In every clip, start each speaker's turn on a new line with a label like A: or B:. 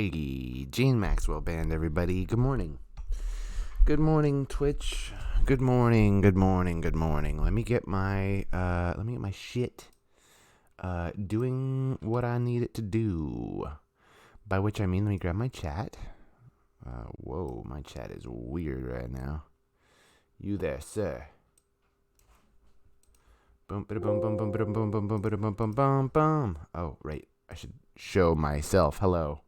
A: Hey, Gene Maxwell Band, everybody. Good morning. Good morning, Twitch. Good morning. Let me get my shit doing what I need it to do. By which I mean, let me grab my chat. Whoa, my chat is weird right now. You there, sir? Boom, boom, boom, boom, boom, boom, boom, boom, boom, boom, boom, boom, boom. Oh, right. I should show myself. Hello.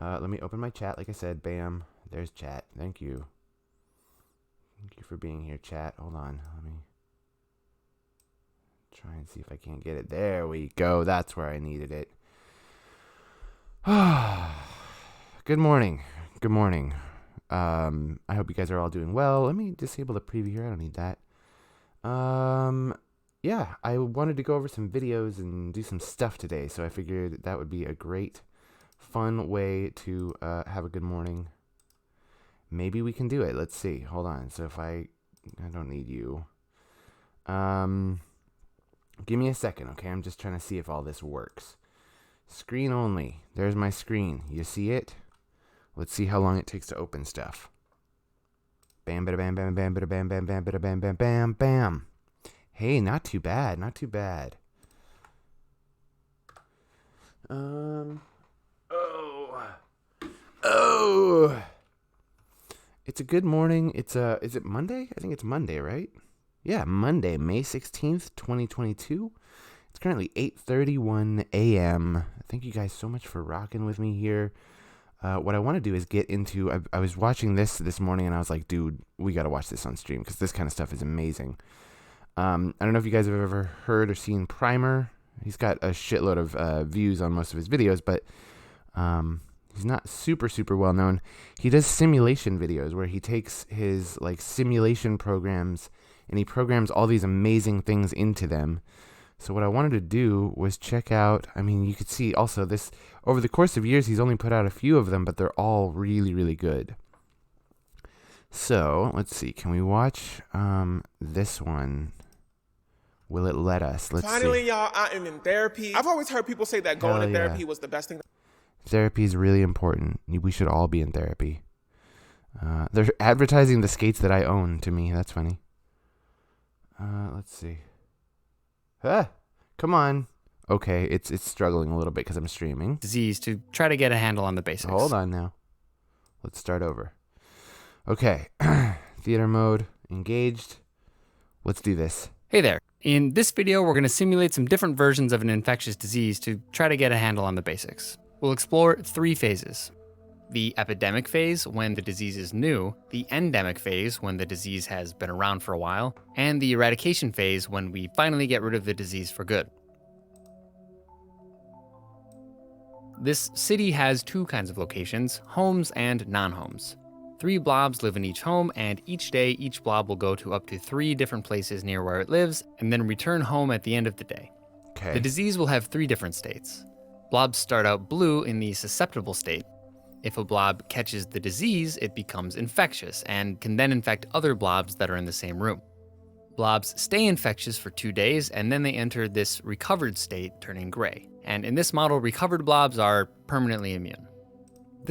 A: Let me open my chat. Like I said, bam. There's chat. Thank you. Thank you for being here, chat. Hold on. Let me try and see if I can't get it. There we go. That's where I needed it. Good morning. Good morning. I hope you guys are all doing well. Let me disable the preview here. I don't need that. Yeah, I wanted to go over some videos and do some stuff today, so I figured that would be a great, fun way to have a good morning. Maybe we can do it. Let's see. Hold on. So if I don't need you. Give me a second, okay? I'm just trying to see if all this works. Screen only. There's my screen. You see it? Let's see how long it takes to open stuff. Bam, bada, bam, bam, bam, bada, bam, bam, bam, bada, bam, bam, bam, bam. Hey, not too bad. Not too bad. Oh. It's a good morning. Is it Monday? I think it's Monday, right? Yeah, Monday, May 16th, 2022. It's currently 8:31 a.m. Thank you guys so much for rocking with me here. What I want to do is get into... I was watching this morning, and I was like, dude, we got to watch this on stream, because this kind of stuff is amazing. I don't know if you guys have ever heard or seen Primer. He's got a shitload of views on most of his videos, but he's not super well known. He does simulation videos where he takes his simulation programs and he programs all these amazing things into them. So what I wanted to do was check out, you could see also this, over the course of years, he's only put out a few of them, but they're all really good. So, let's see, can we watch this one? Will it let us? Let's
B: Finally,
A: see.
B: y'all, I am in therapy. I've always heard people say that going to therapy was the best thing.
A: Therapy is really important. We should all be in therapy. They're advertising the skates that I own to me. That's funny. Let's see. Come on. Okay, it's struggling a little bit because I'm streaming.
C: Disease to try to get a handle on the basics.
A: Hold on now. Let's start over. Okay. Theater mode. Engaged. Let's do this.
C: Hey there. In this video, we're going to simulate some different versions of an infectious disease to try to get a handle on the basics. We'll explore 3 phases. The epidemic phase, when the disease is new, the endemic phase, when the disease has been around for a while, and the eradication phase, when we finally get rid of the disease for good. This city has 2 kinds of locations, homes and non-homes. 3 blobs live in each home, and each day each blob will go to up to 3 different places near where it lives, and then return home at the end of the day.
A: Okay.
C: The disease will have 3 different states. Blobs start out blue in the susceptible state. If a blob catches the disease, it becomes infectious, and can then infect other blobs that are in the same room. Blobs stay infectious for 2 days, and then they enter this recovered state, turning gray. And in this model, recovered blobs are permanently immune.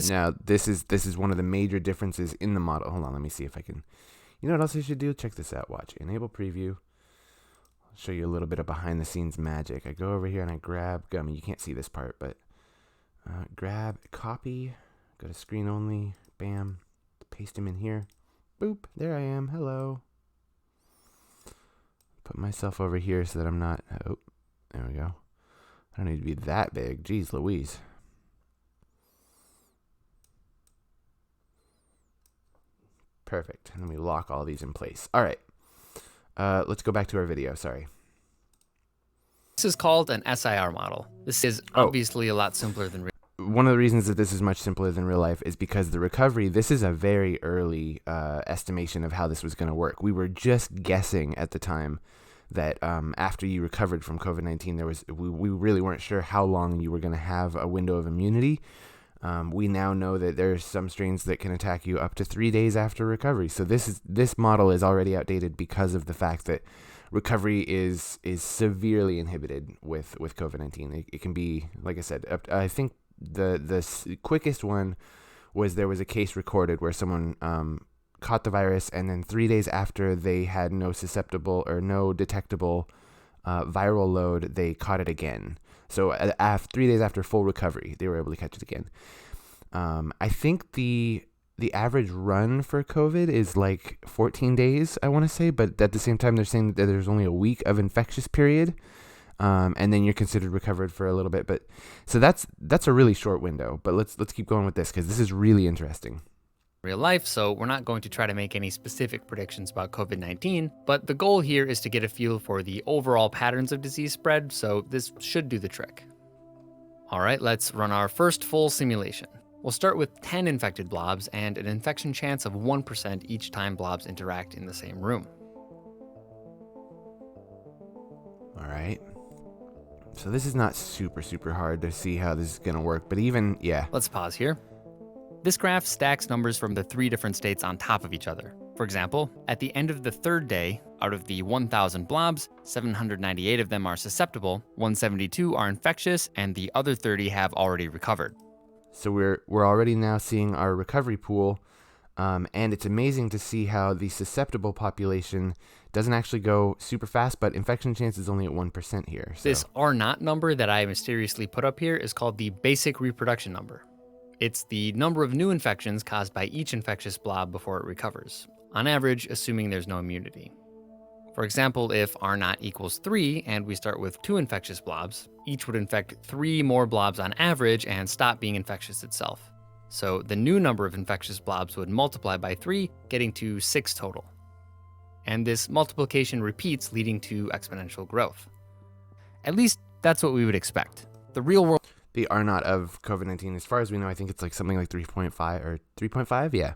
A: Now, this is one of the major differences in the model. Hold on, let me see if I can... You know what else I should do? Check this out. Watch. Enable preview. I'll show you a little bit of behind-the-scenes magic. I go over here and I grab... you can't see this part, but... grab, copy, go to screen only, bam, paste him in here. Boop, there I am. Hello. Put myself over here so that I'm not... Oh, there we go. I don't need to be that big. Jeez Louise. Perfect. And then we lock all these in place. All right. Let's go back to our video. Sorry.
C: This is called an SIR model. This is obviously a lot simpler than real.
A: One of the reasons that this is much simpler than real life is because the recovery, this is a very early estimation of how this was going to work. We were just guessing at the time that after you recovered from COVID-19, we really weren't sure how long you were going to have a window of immunity. We now know that there's some strains that can attack you up to 3 days after recovery. So this model is already outdated because of the fact that recovery is severely inhibited with COVID-19. It can be, like I said, I think quickest one was there was a case recorded where someone caught the virus, and then 3 days after they had no susceptible or no detectable viral load, they caught it again. So 3 days after full recovery, they were able to catch it again. I think the average run for COVID is like 14 days, I want to say, but at the same time, they're saying that there's only a week of infectious period, and then you're considered recovered for a little bit. But so that's a really short window. But let's keep going with this because this is really interesting.
C: Real life, so we're not going to try to make any specific predictions about COVID-19, but the goal here is to get a feel for the overall patterns of disease spread, so this should do the trick. All right, let's run our first full simulation. We'll start with 10 infected blobs and an infection chance of 1% each time blobs interact in the same room.
A: All right. So this is not super hard to see how this is going to work, but yeah.
C: Let's pause here. This graph stacks numbers from the 3 different states on top of each other. For example, at the end of the 3rd day, out of the 1,000 blobs, 798 of them are susceptible, 172 are infectious, and the other 30 have already recovered.
A: So we're already now seeing our recovery pool, and it's amazing to see how the susceptible population doesn't actually go super fast, but infection chance is only at 1% here. So.
C: This R0 number that I mysteriously put up here is called the basic reproduction number. It's the number of new infections caused by each infectious blob before it recovers, on average, assuming there's no immunity. For example, if R0 equals 3 and we start with 2 infectious blobs, each would infect 3 more blobs on average and stop being infectious itself. So the new number of infectious blobs would multiply by 3, getting to 6 total. And this multiplication repeats, leading to exponential growth. At least that's what we would expect. The real world...
A: The R0 of COVID-19, as far as we know, I think it's like something like 3.5 or 3.5, yeah.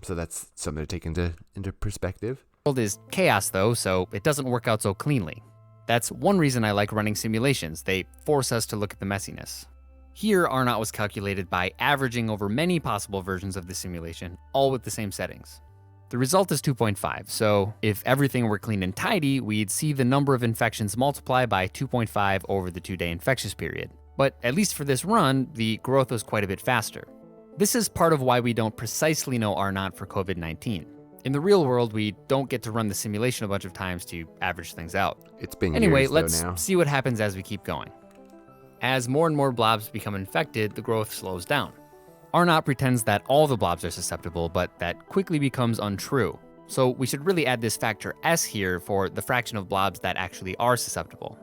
A: So that's something to take into perspective.
C: World is chaos though, so it doesn't work out so cleanly. That's one reason I like running simulations. They force us to look at the messiness. Here, R0 was calculated by averaging over many possible versions of the simulation, all with the same settings. The result is 2.5, so if everything were clean and tidy, we'd see the number of infections multiply by 2.5 over the 2-day infectious period. But at least for this run, the growth was quite a bit faster. This is part of why we don't precisely know R0 for COVID-19. In the real world, we don't get to run the simulation a bunch of times to average things out.
A: It's been
C: anyway,
A: years,
C: let's
A: now.
C: See what happens as we keep going. As more and more blobs become infected, the growth slows down. R0 pretends that all the blobs are susceptible, but that quickly becomes untrue. So we should really add this factor S here for the fraction of blobs that actually are susceptible.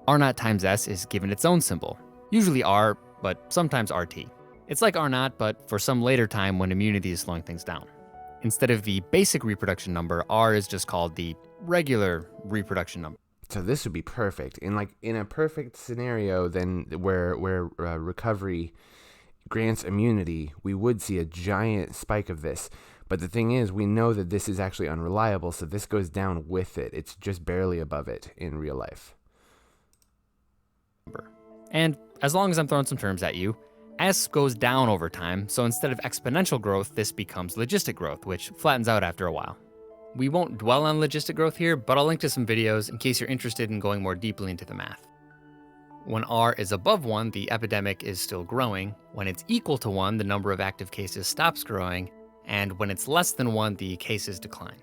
C: R0 times S is given its own symbol, usually R, but sometimes RT. It's like R0, but for some later time when immunity is slowing things down. Instead of the basic reproduction number, R is just called the regular reproduction number.
A: So this would be perfect. In a perfect scenario, then where recovery grants immunity, we would see a giant spike of this. But the thing is, we know that this is actually unreliable, so this goes down with it. It's just barely above it in real life.
C: And as long as I'm throwing some terms at you, S goes down over time, so instead of exponential growth, this becomes logistic growth, which flattens out after a while. We won't dwell on logistic growth here, but I'll link to some videos in case you're interested in going more deeply into the math. When R is above 1, the epidemic is still growing. When it's equal to 1, the number of active cases stops growing. And when it's less than 1, the cases decline.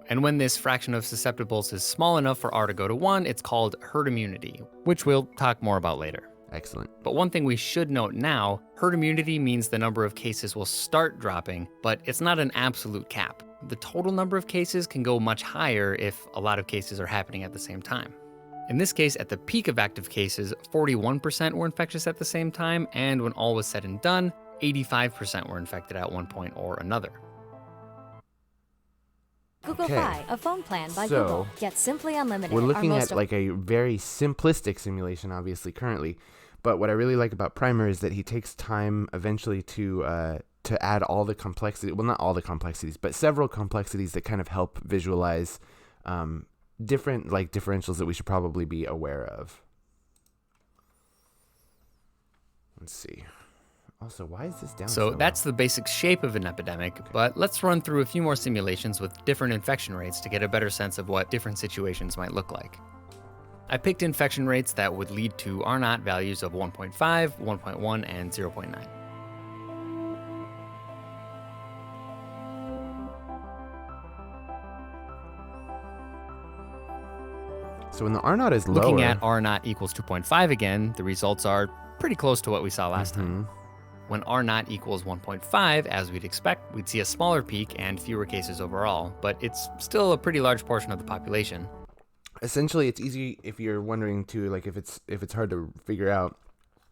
C: And when this fraction of susceptibles is small enough for R to go to 1, it's called herd immunity, which we'll talk more about later.
A: Excellent.
C: But one thing we should note now, herd immunity means the number of cases will start dropping, but it's not an absolute cap. The total number of cases can go much higher if a lot of cases are happening at the same time. In this case, at the peak of active cases, 41% were infectious at the same time, and when all was said and done, 85% were infected at one point or another.
D: Google Fi, a phone plan by
A: So,
D: Google. Get Simply Unlimited.
A: We're looking
D: Our
A: at like a very simplistic simulation, obviously, currently. But what I really like about Primer is that he takes time eventually to add all the complexity. Well, not all the complexities, but several complexities that kind of help visualize different like differentials that we should probably be aware of. Let's see. Also, why is this down so
C: that's
A: low?
C: the basic shape of an epidemic, but let's run through a few more simulations with different infection rates to get a better sense of what different situations might look like. I picked infection rates that would lead to R0 values of 1.5, 1.1, and 0.9.
A: So when the R0 is lower...
C: Looking at R0 equals 2.5 again, the results are pretty close to what we saw last time. When R0 equals 1.5, as we'd expect, we'd see a smaller peak and fewer cases overall, but it's still a pretty large portion of the population.
A: Essentially, it's easy if you're wondering too, like if it's hard to figure out,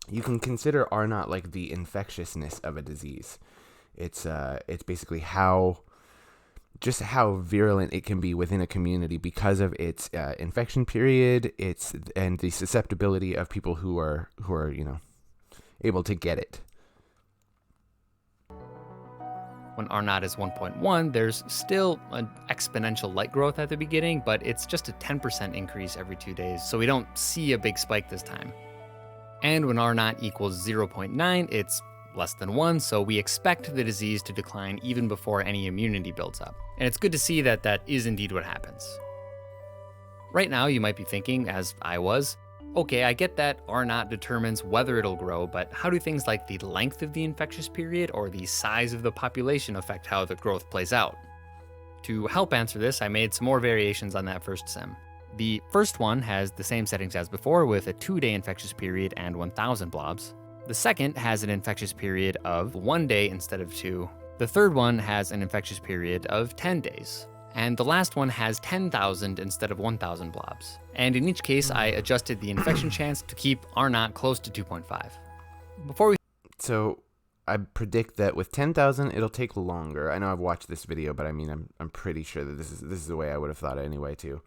A: you can consider R0 like the infectiousness of a disease. It's basically how virulent it can be within a community because of its infection period, and the susceptibility of people who are able to get it.
C: When R0 is 1.1, there's still an exponential light growth at the beginning, but it's just a 10% increase every 2 days, so we don't see a big spike this time. And when R0 equals 0.9, it's less than 1, so we expect the disease to decline even before any immunity builds up. And it's good to see that that is indeed what happens. Right now, you might be thinking, as I was, okay, I get that R0 determines whether it'll grow, but how do things like the length of the infectious period or the size of the population affect how the growth plays out? To help answer this, I made some more variations on that first sim. The first one has the same settings as before with a 2-day infectious period and 1,000 blobs. The second has an infectious period of 1 day instead of 2. The third one has an infectious period of 10 days. And the last one has 10,000 instead of 1,000 blobs. And in each case, I adjusted the infection chance to keep R0 close to 2.5.
A: So I predict that with 10,000, it'll take longer. I know I've watched this video, but I mean, I'm pretty sure that this is the way I would have thought it anyway too.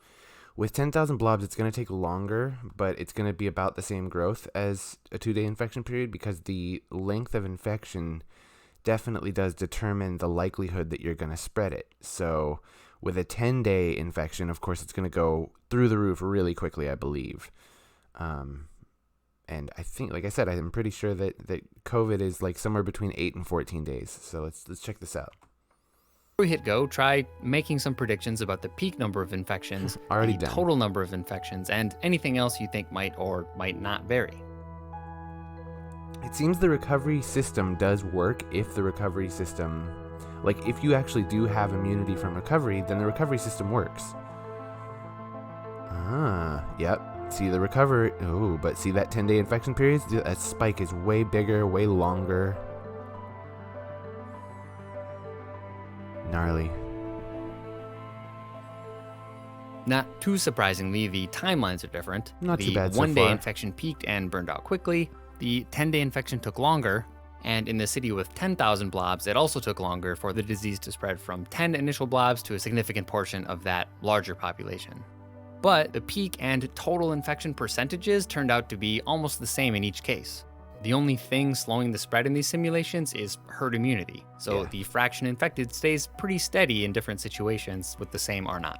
A: With 10,000 blobs, it's going to take longer, but it's going to be about the same growth as a 2-day infection period because the length of infection definitely does determine the likelihood that you're going to spread it. So with a 10-day infection, of course, it's going to go through the roof really quickly, I believe. And I think, like I said, I'm pretty sure that COVID is like somewhere between 8 and 14 days. So let's check this out.
C: Before we hit go, try making some predictions about the peak number of infections,
A: Already
C: the
A: done.
C: total number of infections, and anything else you think might or might not vary.
A: It seems the recovery system does work if the recovery system, like if you actually do have immunity from recovery, then the recovery system works. Yep. See the recovery, but see that 10-day infection period? That spike is way bigger, way longer. Gnarly.
C: Not too surprisingly, the timelines are different.
A: Not too bad
C: The
A: so
C: 1-day
A: far.
C: infection peaked and burned out quickly. The 10-day infection took longer. And in the city with 10,000 blobs, it also took longer for the disease to spread from 10 initial blobs to a significant portion of that larger population. But the peak and total infection percentages turned out to be almost the same in each case. The only thing slowing the spread in these simulations is herd immunity, so the fraction infected stays pretty steady in different situations with the same R0.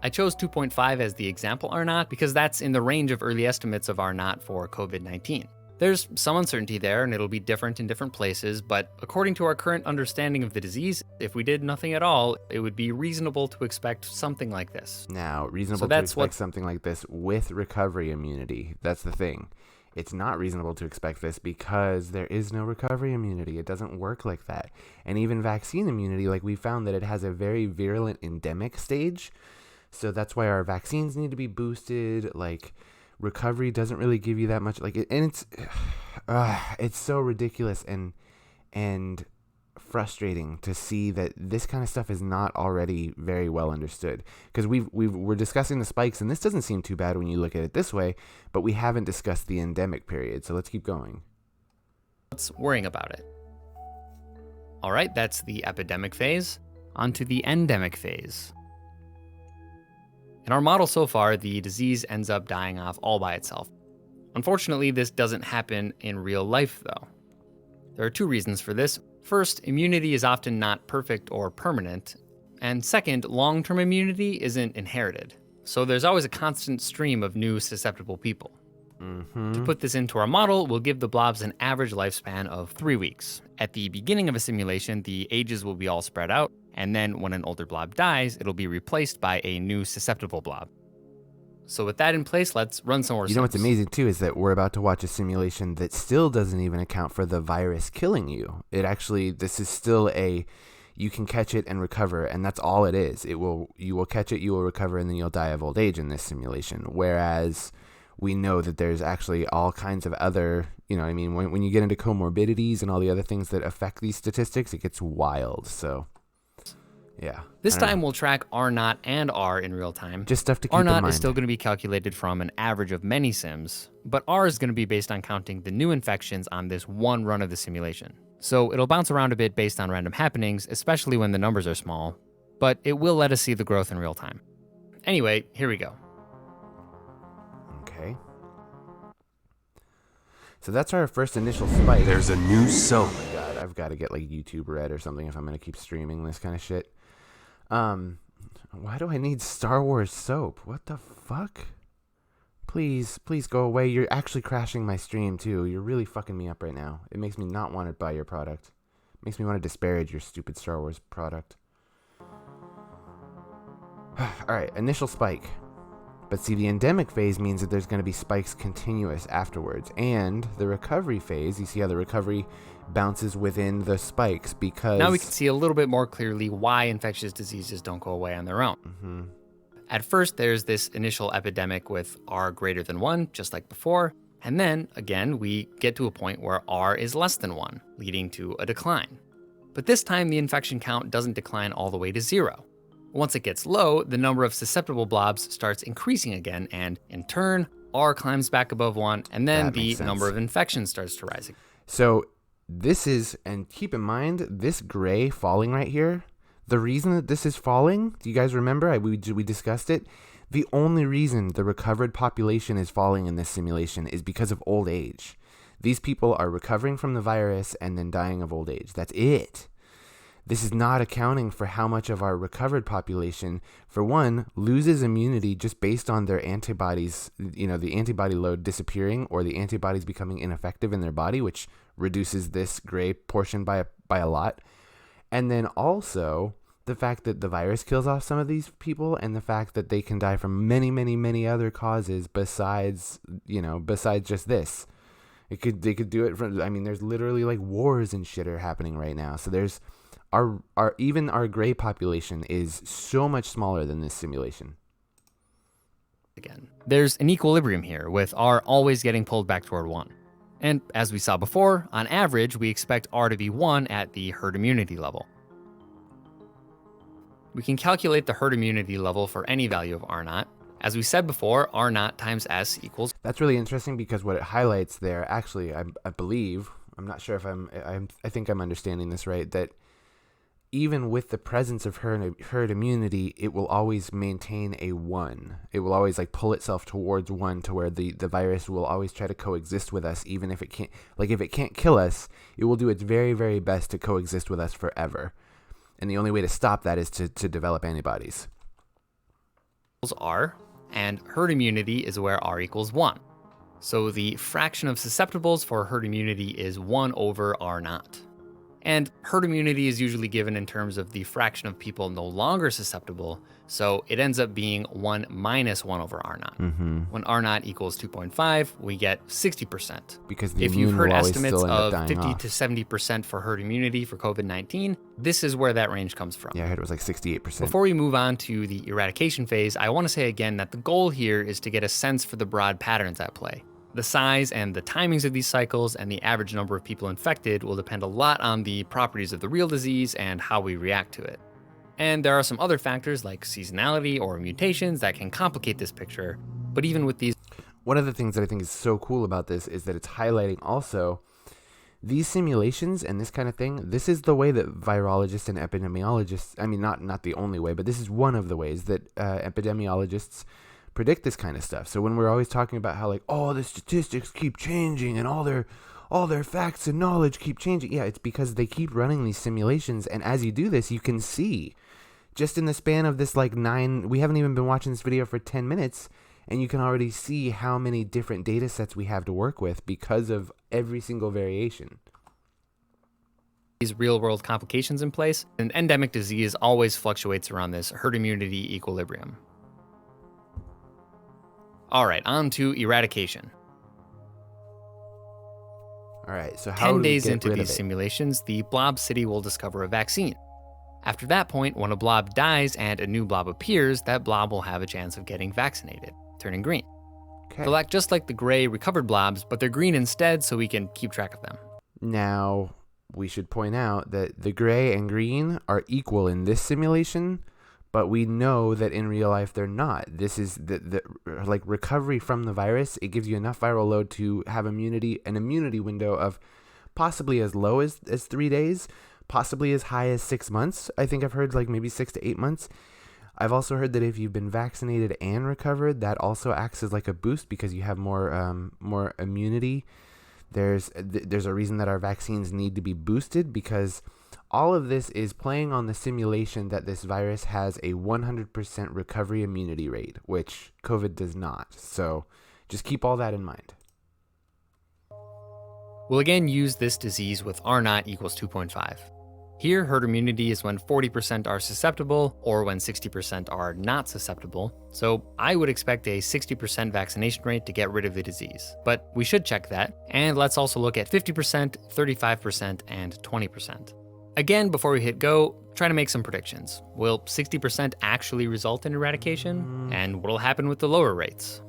C: I chose 2.5 as the example R0 because that's in the range of early estimates of R0 for COVID-19. There's some uncertainty there, and it'll be different in different places, but according to our current understanding of the disease, if we did nothing at all, it would be reasonable to expect something like this.
A: Now, reasonable to expect something like this with recovery immunity. That's the thing. It's not reasonable to expect this because there is no recovery immunity. It doesn't work like that. And even vaccine immunity, like we found that it has a very virulent endemic stage. So that's why our vaccines need to be boosted. Like, recovery doesn't really give you that much. Like, and it's so ridiculous and frustrating to see that this kind of stuff is not already very well understood. Because we're discussing the spikes, and this doesn't seem too bad when you look at it this way, but we haven't discussed the endemic period. So let's keep going.
C: Let's worrying about it. All right, that's the epidemic phase. On to the endemic phase. In our model so far, the disease ends up dying off all by itself. Unfortunately, this doesn't happen in real life, though. There are two reasons for this. First, immunity is often not perfect or permanent. And second, long-term immunity isn't inherited. So there's always a constant stream of new susceptible people. To put this into our model, we'll give the blobs an average lifespan of 3 weeks. At the beginning of a simulation, the ages will be all spread out, and then when an older blob dies, it'll be replaced by a new susceptible blob. So with that in place, let's run some more
A: You know what's
C: sims.
A: amazing too is that we're about to watch a simulation that still doesn't even account for the virus killing you. This is still you can catch it and recover, and that's all it is. You will catch it, you will recover, and then you'll die of old age in this simulation. Whereas we know that there's actually all kinds of other, when you get into comorbidities and all the other things that affect these statistics, it gets wild. So, yeah.
C: This time we'll track R0 and R in real time.
A: Just stuff to keep in
C: R0
A: mind.
C: is still going to be calculated from an average of many sims, but R is going to be based on counting the new infections on this one run of the simulation. So it'll bounce around a bit based on random happenings, especially when the numbers are small, but it will let us see the growth in real time. Anyway, here we go.
A: Okay. So that's our first initial spike.
E: There's a new soap.
A: Oh my god, I've got to get like YouTube Red or something if I'm going to keep streaming this kind of shit. Why do I need Star Wars soap? What the fuck? Please go away. You're actually crashing my stream too. You're really fucking me up right now. It makes me not want to buy your product. It makes me want to disparage your stupid Star Wars product. Alright, initial spike. But see, the endemic phase means that there's going to be spikes continuous afterwards. And the recovery phase, you see how the recovery bounces within the spikes because...
C: Now we can see a little bit more clearly why infectious diseases don't go away on their own.
A: Mm-hmm.
C: At first, there's this initial epidemic with R greater than 1, just like before. And then, again, we get to a point where R is less than 1, leading to a decline. But this time, the infection count doesn't decline all the way to 0. Once it gets low, the number of susceptible blobs starts increasing again, and in turn, R climbs back above 1, and then the number of infections starts to rise again.
A: So this is, and keep in mind, this gray falling right here, the reason that this is falling, do you guys remember? We discussed it. The only reason the recovered population is falling in this simulation is because of old age. These people are recovering from the virus and then dying of old age. That's it. This is not accounting for how much of our recovered population, for one, loses immunity just based on their antibodies, the antibody load disappearing or the antibodies becoming ineffective in their body, which reduces this gray portion by a lot. And then also the fact that the virus kills off some of these people and the fact that they can die from many, many, many other causes besides just this. They could do it from, there's literally like wars and shit are happening right now. So there's even our gray population is so much smaller than this simulation.
C: Again, there's an equilibrium here with R always getting pulled back toward 1. And as we saw before, on average, we expect R to be 1 at the herd immunity level. We can calculate the herd immunity level for any value of R0. As we said before, R0 times S equals...
A: That's really interesting because what it highlights there, actually, I believe, I'm not sure if I think I'm understanding this right, that even with the presence of herd immunity, it will always maintain a 1. It will always pull itself towards 1 to where the virus will always try to coexist with us, even if it can't, if it can't kill us, it will do its very, very best to coexist with us forever. And the only way to stop that is to develop antibodies.
C: R, and herd immunity is where R equals 1. So the fraction of susceptibles for herd immunity is 1 over R0. And herd immunity is usually given in terms of the fraction of people no longer susceptible, so it ends up being 1 minus 1 over R0.
A: Mm-hmm.
C: When R0 equals 2.5, we get 60%.
A: Because the
C: if
A: immune
C: you've heard
A: will always
C: estimates
A: still end up
C: of
A: dying
C: 50
A: off.
C: to 70% for herd immunity for COVID-19, this is where that range comes from.
A: Yeah, I heard it was 68%.
C: Before we move on to the eradication phase, I want to say again that the goal here is to get a sense for the broad patterns at play. The size and the timings of these cycles and the average number of people infected will depend a lot on the properties of the real disease and how we react to it. And there are some other factors like seasonality or mutations that can complicate this picture, but even with these...
A: One of the things that I think is so cool about this is that it's highlighting also these simulations and this kind of thing. This is the way that virologists and epidemiologists, not the only way, but this is one of the ways that epidemiologists predict this kind of stuff. So when we're always talking about how the statistics keep changing and all their facts and knowledge keep changing, yeah, it's because they keep running these simulations. And as you do this, you can see just in the span of this we haven't even been watching this video for 10 minutes, and you can already see how many different data sets we have to work with because of every single variation.
C: These real-world complications in place, an endemic disease always fluctuates around this herd immunity equilibrium. All right, on to eradication.
A: All right, so how
C: 10
A: do we
C: days
A: get
C: into
A: rid
C: these
A: of it?
C: simulations, the blob city will discover a vaccine. After that point, when a blob dies and a new blob appears, that blob will have a chance of getting vaccinated, turning green.
A: Okay.
C: They'll act just like the gray recovered blobs, but they're green instead so we can keep track of them.
A: Now, we should point out that the gray and green are equal in this simulation, but we know that in real life they're not. This is the like recovery from the virus. It gives you enough viral load to have an immunity window of possibly as low as 3 days, possibly as high as 6 months. I think I've heard like maybe 6 to 8 months. I've also heard that if you've been vaccinated and recovered, that also acts as like a boost because you have more immunity. There's a reason that our vaccines need to be boosted, because all of this is playing on the simulation that this virus has a 100% recovery immunity rate, which COVID does not. So just keep all that in mind.
C: We'll again use this disease with R naught equals 2.5. Here, herd immunity is when 40% are susceptible or when 60% are not susceptible. So I would expect a 60% vaccination rate to get rid of the disease. But we should check that. And let's also look at 50%, 35%, and 20%. Again, before we hit go, try to make some predictions. Will 60% actually result in eradication? And what'll happen with the lower rates?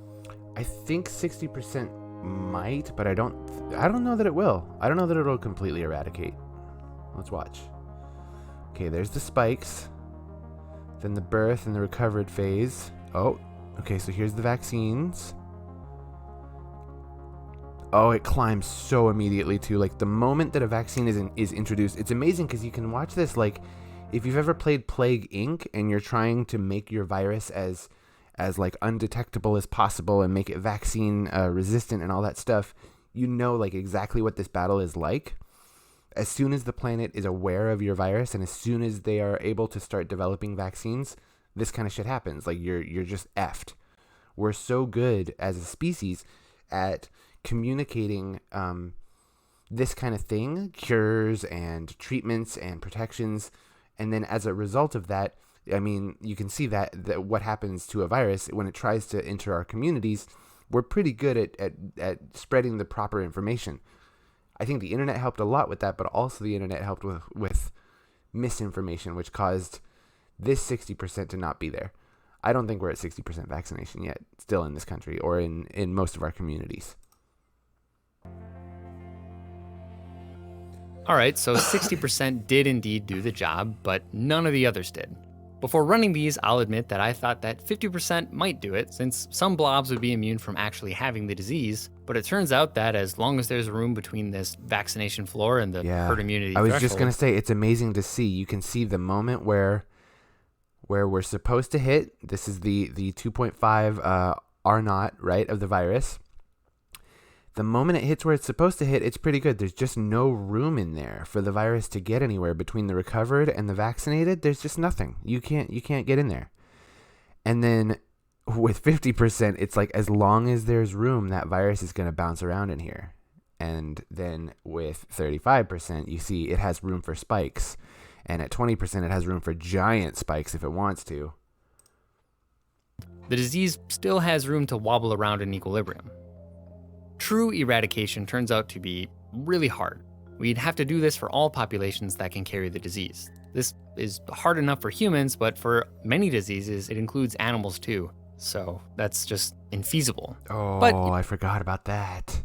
A: I think 60% might, but I don't know that it will. I don't know that it'll completely eradicate. Let's watch. Okay, there's the spikes, then the birth and the recovered phase. Oh, okay, so here's the vaccines. Oh, it climbs so immediately too. Like the moment that a vaccine is introduced, it's amazing because you can watch this. Like if you've ever played Plague Inc. and you're trying to make your virus as like undetectable as possible and make it vaccine resistant and all that stuff, you know like exactly what this battle is like. As soon as the planet is aware of your virus and as soon as they are able to start developing vaccines, this kind of shit happens. Like you're just effed. We're so good as a species at communicating this kind of thing, cures and treatments and protections. And then as a result of that, I mean, you can see that what happens to a virus when it tries to enter our communities. We're pretty good at spreading the proper information. I think the internet helped a lot with that, but also the internet helped with misinformation, which caused this 60% to not be there. I don't think we're at 60% vaccination yet, still in this country or in most of our communities.
C: All right, so 60% did indeed do the job, but none of the others did. Before running these, I'll admit that I thought that 50% might do it, since some blobs would be immune from actually having the disease, but it turns out that as long as there's room between this vaccination floor and the herd immunity
A: I was
C: threshold,
A: just going to say, it's amazing to see. You can see the moment where we're supposed to hit. This is the 2.5 R naught, right, of the virus. The moment it hits where it's supposed to hit, it's pretty good. There's just no room in there for the virus to get anywhere between the recovered and the vaccinated. There's just nothing. You can't get in there. And then with 50%, it's like as long as there's room, that virus is going to bounce around in here. And then with 35%, you see it has room for spikes. And at 20%, it has room for giant spikes if it wants to.
C: the disease still has room to wobble around in equilibrium. True eradication turns out to be really hard. We'd have to do this for all populations that can carry the disease. This is hard enough for humans, but for many diseases, it includes animals too. So that's just infeasible.
A: Oh,
C: but
A: I forgot about that.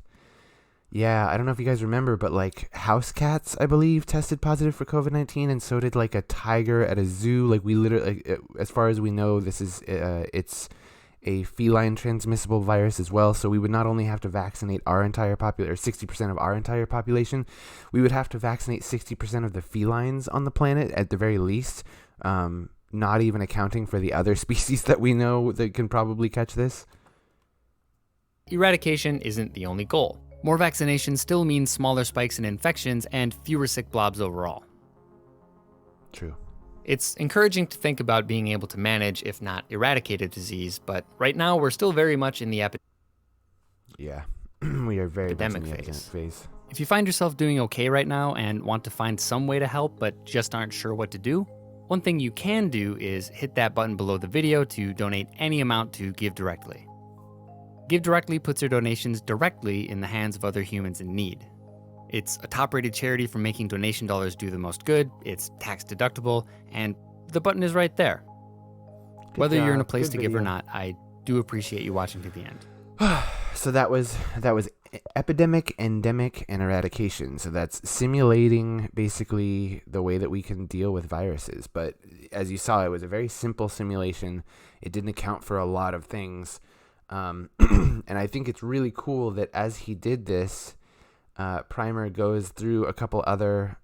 A: Yeah, I don't know if you guys remember, but like house cats, I believe, tested positive for COVID-19, and so did like a tiger at a zoo. Like we literally, as far as we know, this is it's a feline transmissible virus as well. So we would not only have to vaccinate our entire population, or 60% of our entire population, we would have to vaccinate 60% of the felines on the planet at the very least. Not even accounting for the other species that we know that can probably catch this.
C: Eradication isn't the only goal. More vaccination still means smaller spikes in infections and fewer sick blobs overall.
A: True.
C: It's encouraging to think about being able to manage, if not eradicate a disease, but right now we're still very much in the
A: Yeah, we are very
C: epidemic
A: much in the
C: phase.
A: epidemic phase.
C: If you find yourself doing okay right now and want to find some way to help but just aren't sure what to do, one thing you can do is hit that button below the video to donate any amount to Give Directly. Give Directly puts their donations directly in the hands of other humans in need. It's a top-rated charity for making donation dollars do the most good, it's tax-deductible, and the button is right there. Whether you're in a place to give or not, I do appreciate you watching to the end.
A: So that was Epidemic, Endemic, and Eradication. So that's simulating basically the way that we can deal with viruses. But as you saw, it was a very simple simulation. It didn't account for a lot of things. And I think it's really cool that as he did this, Primer goes through a couple other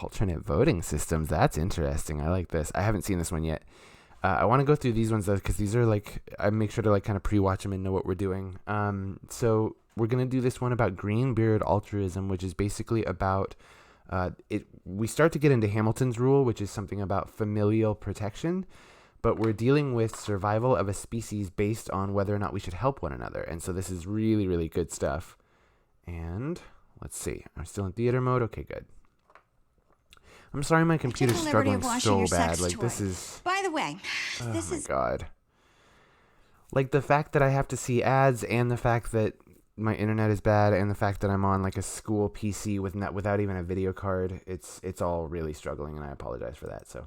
A: alternate voting systems. That's interesting. I like this. I haven't seen this one yet. I want to go through these ones though, because these are like, I make sure to like kind of pre-watch them and know what we're doing. So we're going to do this one about green-beard altruism, which is basically about, we start to get into Hamilton's rule, which is something about familial protection, but we're dealing with survival of a species based on whether or not we should help one another. And so this is really, really good stuff. And let's see, I'm still in theater mode. Okay, good. I'm sorry my computer's struggling so bad. Like, this is...
E: By the way, this is...
A: Oh, my God. Like, the fact that I have to see ads and the fact that my internet is bad and the fact that I'm on, like, a school PC without even a video card, it's all really struggling, and I apologize for that, so...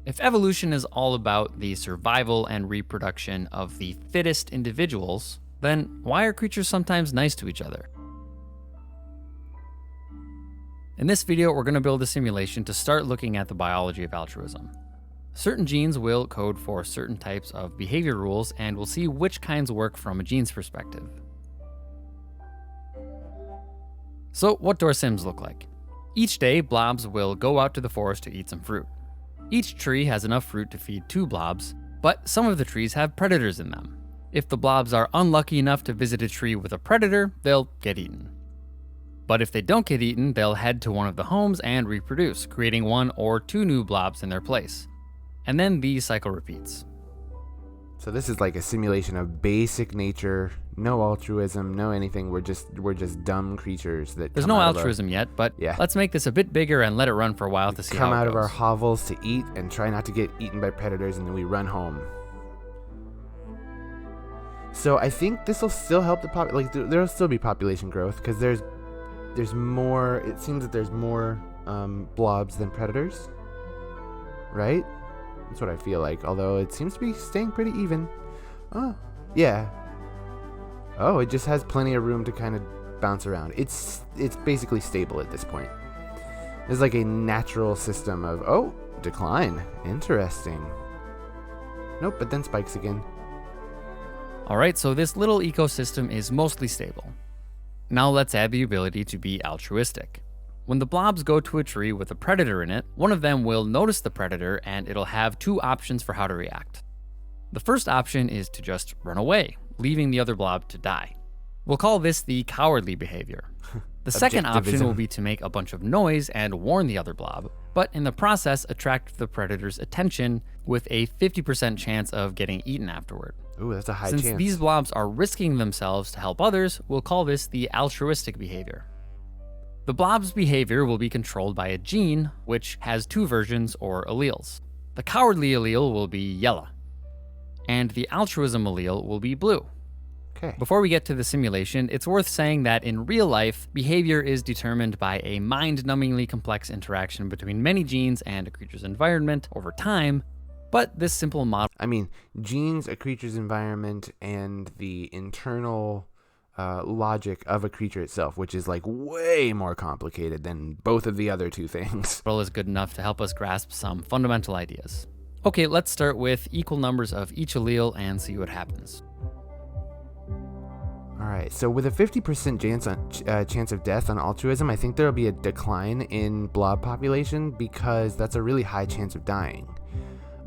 C: If evolution is all about the survival and reproduction of the fittest individuals, then why are creatures sometimes nice to each other? In this video, we're going to build a simulation to start looking at the biology of altruism. Certain genes will code for certain types of behavior rules, and we'll see which kinds work from a gene's perspective. So what do our sims look like? Each day, blobs will go out to the forest to eat some fruit. Each tree has enough fruit to feed 2 blobs, but some of the trees have predators in them. If the blobs are unlucky enough to visit a tree with a predator, they'll get eaten. But if they don't get eaten, they'll head to one of the homes and reproduce, creating 1 or 2 new blobs in their place. And then the cycle repeats.
A: So this is like a simulation of basic nature, no altruism, no anything. We're just dumb creatures that
C: There's no altruism yet, but let's make this a bit bigger and let it run for a while to see how it goes.
A: Come out of our hovels to eat and try not to get eaten by predators, and then we run home. So I think this will still help the there'll still be population growth because there's more. It seems that there's more blobs than predators, right? That's what I feel like. Although it seems to be staying pretty even. Oh, yeah. Oh, it just has plenty of room to kind of bounce around. It's basically stable at this point. There's like a natural system of decline. Interesting. Nope, but then spikes again.
C: All right, so this little ecosystem is mostly stable. Now let's add the ability to be altruistic. When the blobs go to a tree with a predator in it, one of them will notice the predator and it'll have 2 options for how to react. The first option is to just run away, leaving the other blob to die. We'll call this the cowardly behavior. The second option will be to make a bunch of noise and warn the other blob, but in the process attract the predator's attention with a 50% chance of getting eaten afterward.
A: Ooh, that's a high chance.
C: Since these blobs are risking themselves to help others, we'll call this the altruistic behavior. The blob's behavior will be controlled by a gene, which has 2 versions or alleles. The cowardly allele will be yellow, and the altruism allele will be blue.
A: Okay.
C: Before we get to the simulation, it's worth saying that in real life, behavior is determined by a mind-numbingly complex interaction between many genes and a creature's environment over time, but this simple model...
A: I mean, genes, a creature's environment, and the internal logic of a creature itself, which is like way more complicated than both of the other 2 things.
C: Is good enough to help us grasp some fundamental ideas. Okay, let's start with equal numbers of each allele and see what happens.
A: All right, so with a 50% chance of death on altruism, I think there will be a decline in blob population because that's a really high chance of dying.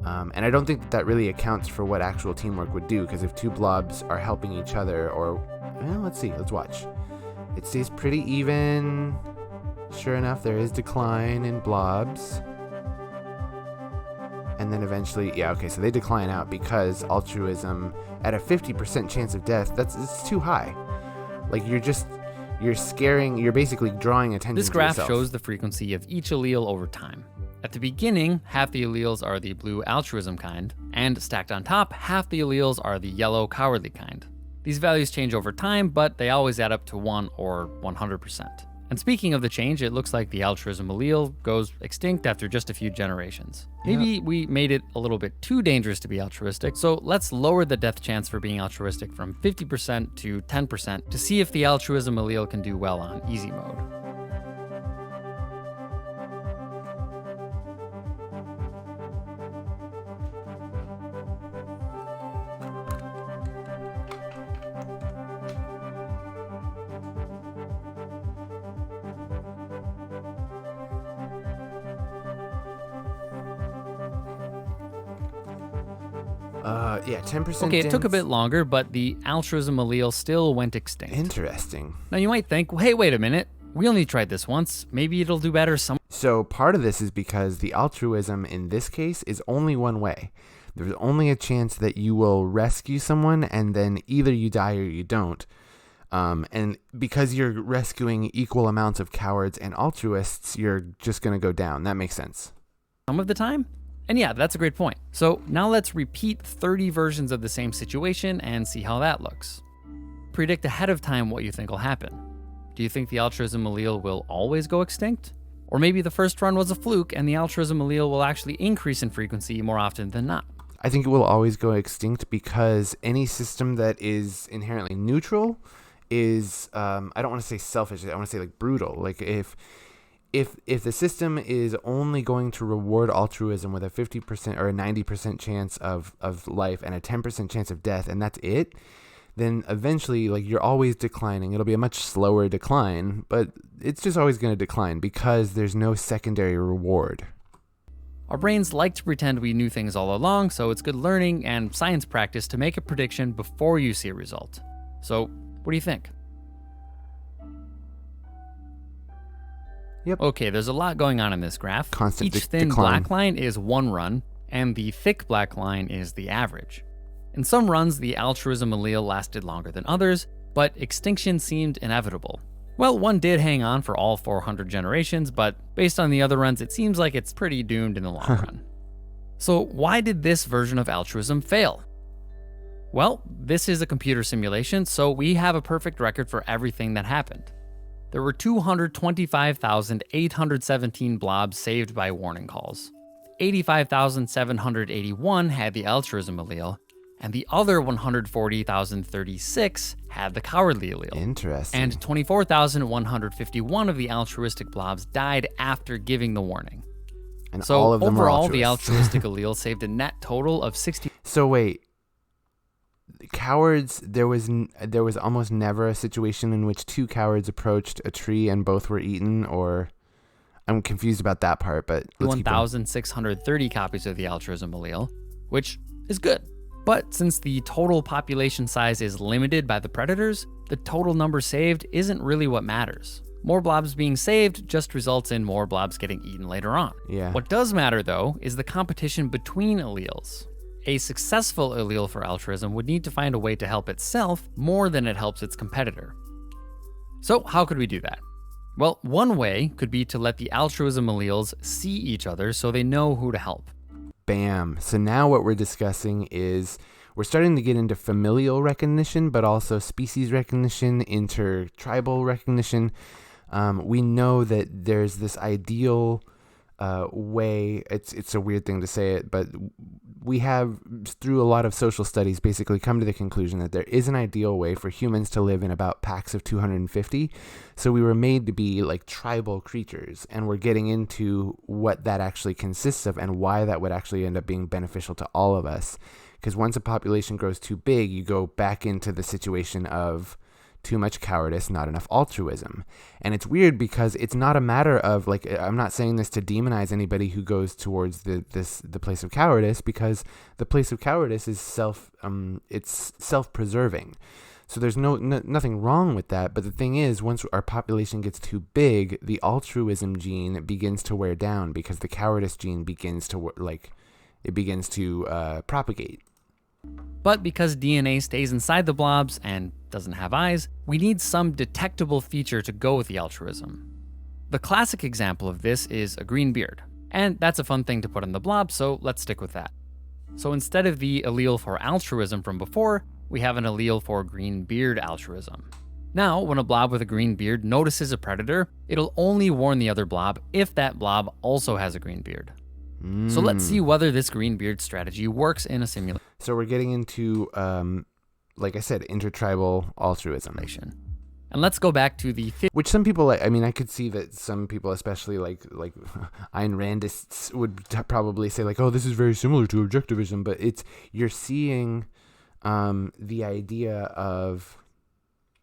A: And I don't think that really accounts for what actual teamwork would do, because if 2 blobs are helping each other, let's see, let's watch. It stays pretty even. Sure enough, there is decline in blobs. And then eventually, so they decline out because altruism, at a 50% chance of death, it's too high. Like, you're basically drawing attention to yourself.
C: This graph shows the frequency of each allele over time. At the beginning, half the alleles are the blue altruism kind, and stacked on top, half the alleles are the yellow cowardly kind. These values change over time, but they always add up to 1 or 100%. And speaking of the change, it looks like the altruism allele goes extinct after just a few generations. Maybe we made it a little bit too dangerous to be altruistic, so let's lower the death chance for being altruistic from 50% to 10% to see if the altruism allele can do well on easy mode.
A: Yeah, 10%.
C: Okay, it took a bit longer, but the altruism allele still went extinct.
A: Interesting.
C: Now you might think, well, hey, wait a minute. We only tried this once. Maybe it'll do better some.
A: So part of this is because the altruism in this case is only one way. There's only a chance that you will rescue someone and then either you die or you don't. And because you're rescuing equal amounts of cowards and altruists, you're just going to go down. That makes sense.
C: Some of the time? And yeah, that's a great point. So now let's repeat 30 versions of the same situation and see how that looks. Predict ahead of time what you think will happen. Do you think the altruism allele will always go extinct? Or maybe the first run was a fluke and the altruism allele will actually increase in frequency more often than not?
A: I think it will always go extinct because any system that is inherently neutral is, I don't want to say selfish, I want to say like brutal. Like if the system is only going to reward altruism with a 50% or a 90% chance of life and a 10% chance of death, and that's it, then eventually, like, you're always declining. It'll be a much slower decline, but it's just always going to decline because there's no secondary reward.
C: Our brains like to pretend we knew things all along, so it's good learning and science practice to make a prediction before you see a result. So, what do you think?
A: Yep.
C: Okay, there's a lot going on in this graph.
A: Constant
C: Each thin
A: decline.
C: black line is one run, and the thick black line is the average. In some runs, the altruism allele lasted longer than others, but extinction seemed inevitable. Well, one did hang on for all 400 generations, but based on the other runs, it seems like it's pretty doomed in the long run. So why did this version of altruism fail? Well, this is a computer simulation, so we have a perfect record for everything that happened. There were 225,817 blobs saved by warning calls. 85,781 had the altruism allele, and the other 140,036 had the cowardly allele.
A: Interesting.
C: And 24,151 of the altruistic blobs died after giving the warning.
A: And
C: So
A: all of them
C: overall,
A: were
C: the
A: altruists.
C: altruistic allele saved a net total of 60.
A: So wait, cowards, there was almost never a situation in which two cowards approached a tree and both were eaten, or I'm confused about that part, but let's keep going.
C: 1,630 copies of the altruism allele, which is good. But since the total population size is limited by the predators, the total number saved isn't really what matters. More blobs being saved just results in more blobs getting eaten later on.
A: Yeah.
C: What does matter, though, is the competition between alleles. A successful allele for altruism would need to find a way to help itself more than it helps its competitor. So how could we do that? Well, one way could be to let the altruism alleles see each other so they know who to help.
A: Bam. So now what we're discussing is we're starting to get into familial recognition, but also species recognition, intertribal recognition. We know that there's this ideal way. It's a weird thing to say it, but we have, through a lot of social studies, basically come to the conclusion that there is an ideal way for humans to live in about packs of 250. So we were made to be like tribal creatures, and we're getting into what that actually consists of and why that would actually end up being beneficial to all of us. Because once a population grows too big, you go back into the situation of too much cowardice, not enough altruism. And it's weird because it's not a matter of, like, I'm not saying this to demonize anybody who goes towards the place of cowardice, because the place of cowardice is self-preserving. So there's nothing wrong with that. But the thing is, once our population gets too big, the altruism gene begins to wear down because the cowardice gene begins to propagate.
C: But because DNA stays inside the blobs and doesn't have eyes, we need some detectable feature to go with the altruism. The classic example of this is a green beard, and that's a fun thing to put on the blob, so let's stick with that. So instead of the allele for altruism from before, we have an allele for green beard altruism. Now, when a blob with a green beard notices a predator, it'll only warn the other blob if that blob also has a green beard. So let's see whether this green beard strategy works in a simulation.
A: So we're getting into, like I said, intertribal altruism.
C: And let's go back to the...
A: Which some people, I mean, I could see that some people, especially like Ayn Randists, would probably say like, oh, this is very similar to objectivism, but you're seeing the idea of...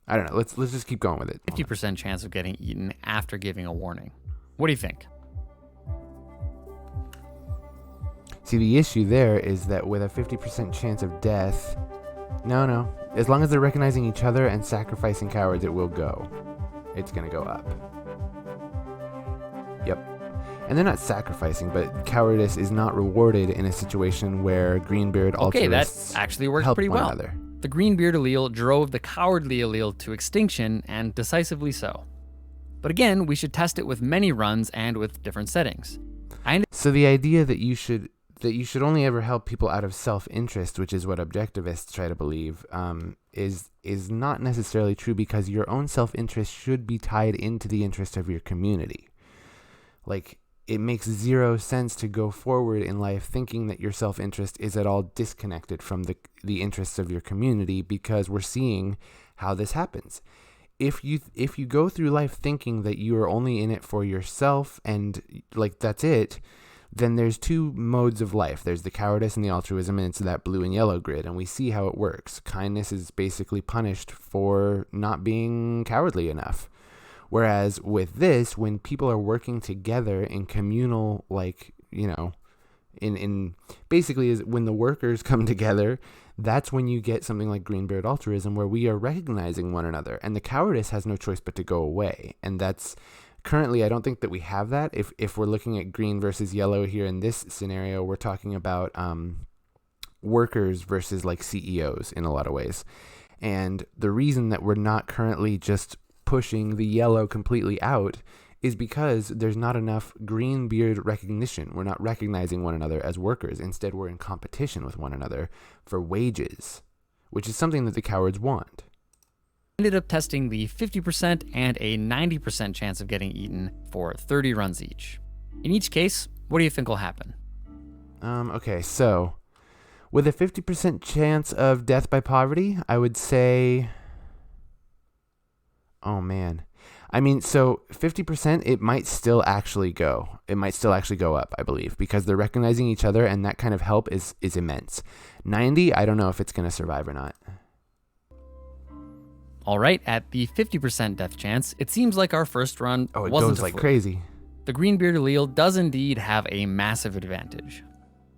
A: I don't know. Let's just keep going with it.
C: 50% chance of getting eaten after giving a warning. What do you think?
A: See, the issue there is that with a 50% chance of death, no. As long as they're recognizing each other and sacrificing cowards, it will go. It's going to go up. Yep. And they're not sacrificing, but cowardice is not rewarded in a situation where greenbeard altruists
C: that actually works
A: help
C: pretty
A: one
C: well.
A: another.
C: The greenbeard allele drove the cowardly allele to extinction, and decisively so. But again, we should test it with many runs and with different settings.
A: So the idea that you should only ever help people out of self-interest, which is what objectivists try to believe, is not necessarily true, because your own self-interest should be tied into the interest of your community. Like, it makes zero sense to go forward in life thinking that your self-interest is at all disconnected from the interests of your community, because we're seeing how this happens. If you go through life thinking that you are only in it for yourself and like that's it, then there's two modes of life. There's the cowardice and the altruism, and it's that blue and yellow grid, and we see how it works. Kindness is basically punished for not being cowardly enough. Whereas with this, when people are working together in communal, like, you know, in basically is when the workers come together, that's when you get something like greenbeard altruism, where we are recognizing one another, and the cowardice has no choice but to go away. And that's currently, I don't think that we have that. If we're looking at green versus yellow here in this scenario, we're talking about workers versus like CEOs in a lot of ways. And the reason that we're not currently just pushing the yellow completely out is because there's not enough green beard recognition. We're not recognizing one another as workers. Instead, we're in competition with one another for wages, which is something that the cowards want.
C: Ended up testing the 50% and a 90% chance of getting eaten for 30 runs each. In each case, what do you think will happen?
A: Okay, so with a 50% chance of death by poverty, I would say... Oh, man. I mean, so 50%, it might still actually go. It might still actually go up, I believe, because they're recognizing each other, and that kind of help is immense. 90, I don't know if it's going to survive or not.
C: All right, at the 50% death chance, it seems like our first run
A: it
C: wasn't
A: goes like crazy.
C: The greenbeard allele does indeed have a massive advantage.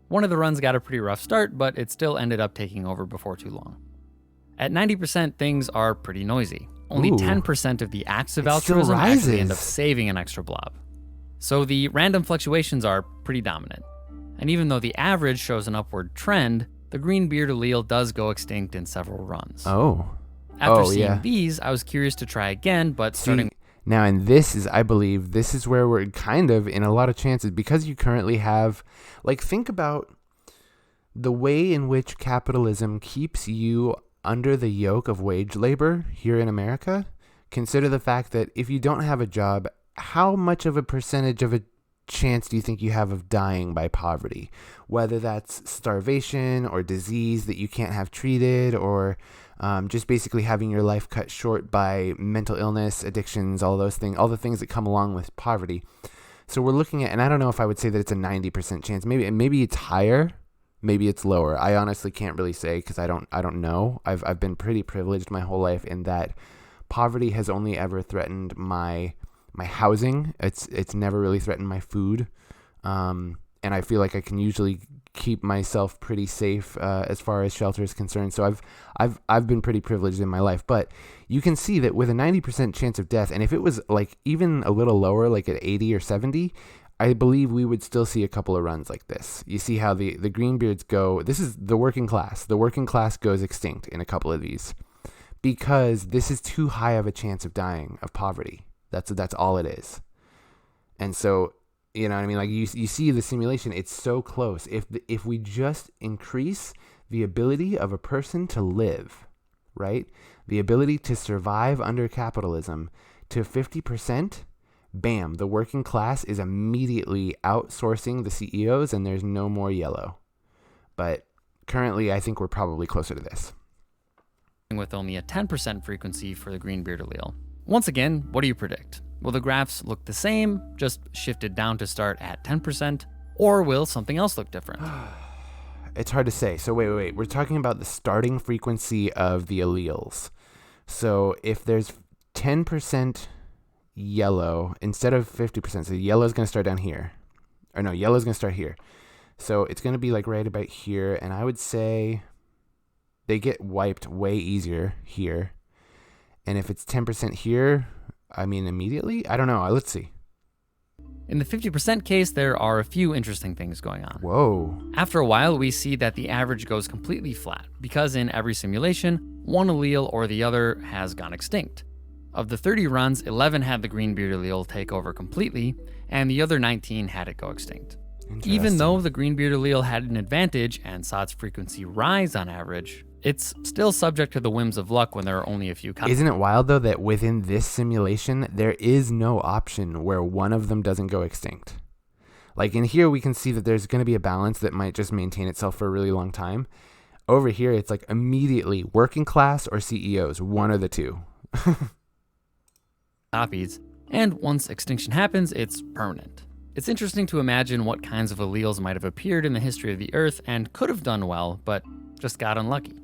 C: One of the runs got a pretty rough start, but it still ended up taking over before too long. At 90%, things are pretty noisy. Only 10% of the acts of altruism actually end up saving an extra blob. So the random fluctuations are pretty dominant. And even though the average shows an upward trend, the greenbeard allele does go extinct in several runs. After seeing these, I was curious to try again, but starting...
A: Now, and I believe this is where we're kind of in a lot of chances, because you currently have, like, think about the way in which capitalism keeps you under the yoke of wage labor here in America. Consider the fact that if you don't have a job, how much of a percentage of a chance do you think you have of dying by poverty? Whether that's starvation or disease that you can't have treated, or just basically having your life cut short by mental illness, addictions, all those things, all the things that come along with poverty. So we're looking at, and I don't know if I would say that it's a 90% chance. Maybe it's higher. Maybe it's lower. I honestly can't really say, because I don't know. I've been pretty privileged my whole life in that poverty has only ever threatened my housing. It's never really threatened my food, and I feel like I can usually keep myself pretty safe as far as shelter is concerned. So I've been pretty privileged in my life. But you can see that with a 90% chance of death, and if it was like even a little lower, like at 80 or 70. I believe we would still see a couple of runs like this. You see how the greenbeards go. This is the working class. The working class goes extinct in a couple of these, because this is too high of a chance of dying of poverty. That's all it is. And so, you know what I mean? Like you see the simulation, it's so close. If we just increase the ability of a person to live, right? The ability to survive under capitalism to 50%, bam, the working class is immediately outsourcing the CEOs and there's no more yellow. But currently, I think we're probably closer to this.
C: With only a 10% frequency for the greenbeard allele. Once again, what do you predict? Will the graphs look the same, just shifted down to start at 10%, or will something else look different?
A: It's hard to say. So wait. We're talking about the starting frequency of the alleles. So if there's 10% yellow instead of 50%, so yellow is going to start down here. Or no, yellow is going to start here. So it's going to be like right about here. And I would say they get wiped way easier here. And if it's 10% here, I mean immediately? I don't know. Let's see.
C: In the 50% case, there are a few interesting things going on.
A: Whoa.
C: After a while, we see that the average goes completely flat, because in every simulation, one allele or the other has gone extinct. Of the 30 runs, 11 had the greenbeard allele take over completely, and the other 19 had it go extinct. Even though the greenbeard allele had an advantage and saw its frequency rise on average, it's still subject to the whims of luck when there are only a few copies.
A: Isn't it wild, though, that within this simulation, there is no option where one of them doesn't go extinct? Like in here, we can see that there's going to be a balance that might just maintain itself for a really long time. Over here, it's like immediately working class or CEOs, one or the two.
C: Copies, and once extinction happens, it's permanent. It's interesting to imagine what kinds of alleles might have appeared in the history of the Earth and could have done well, but just got unlucky.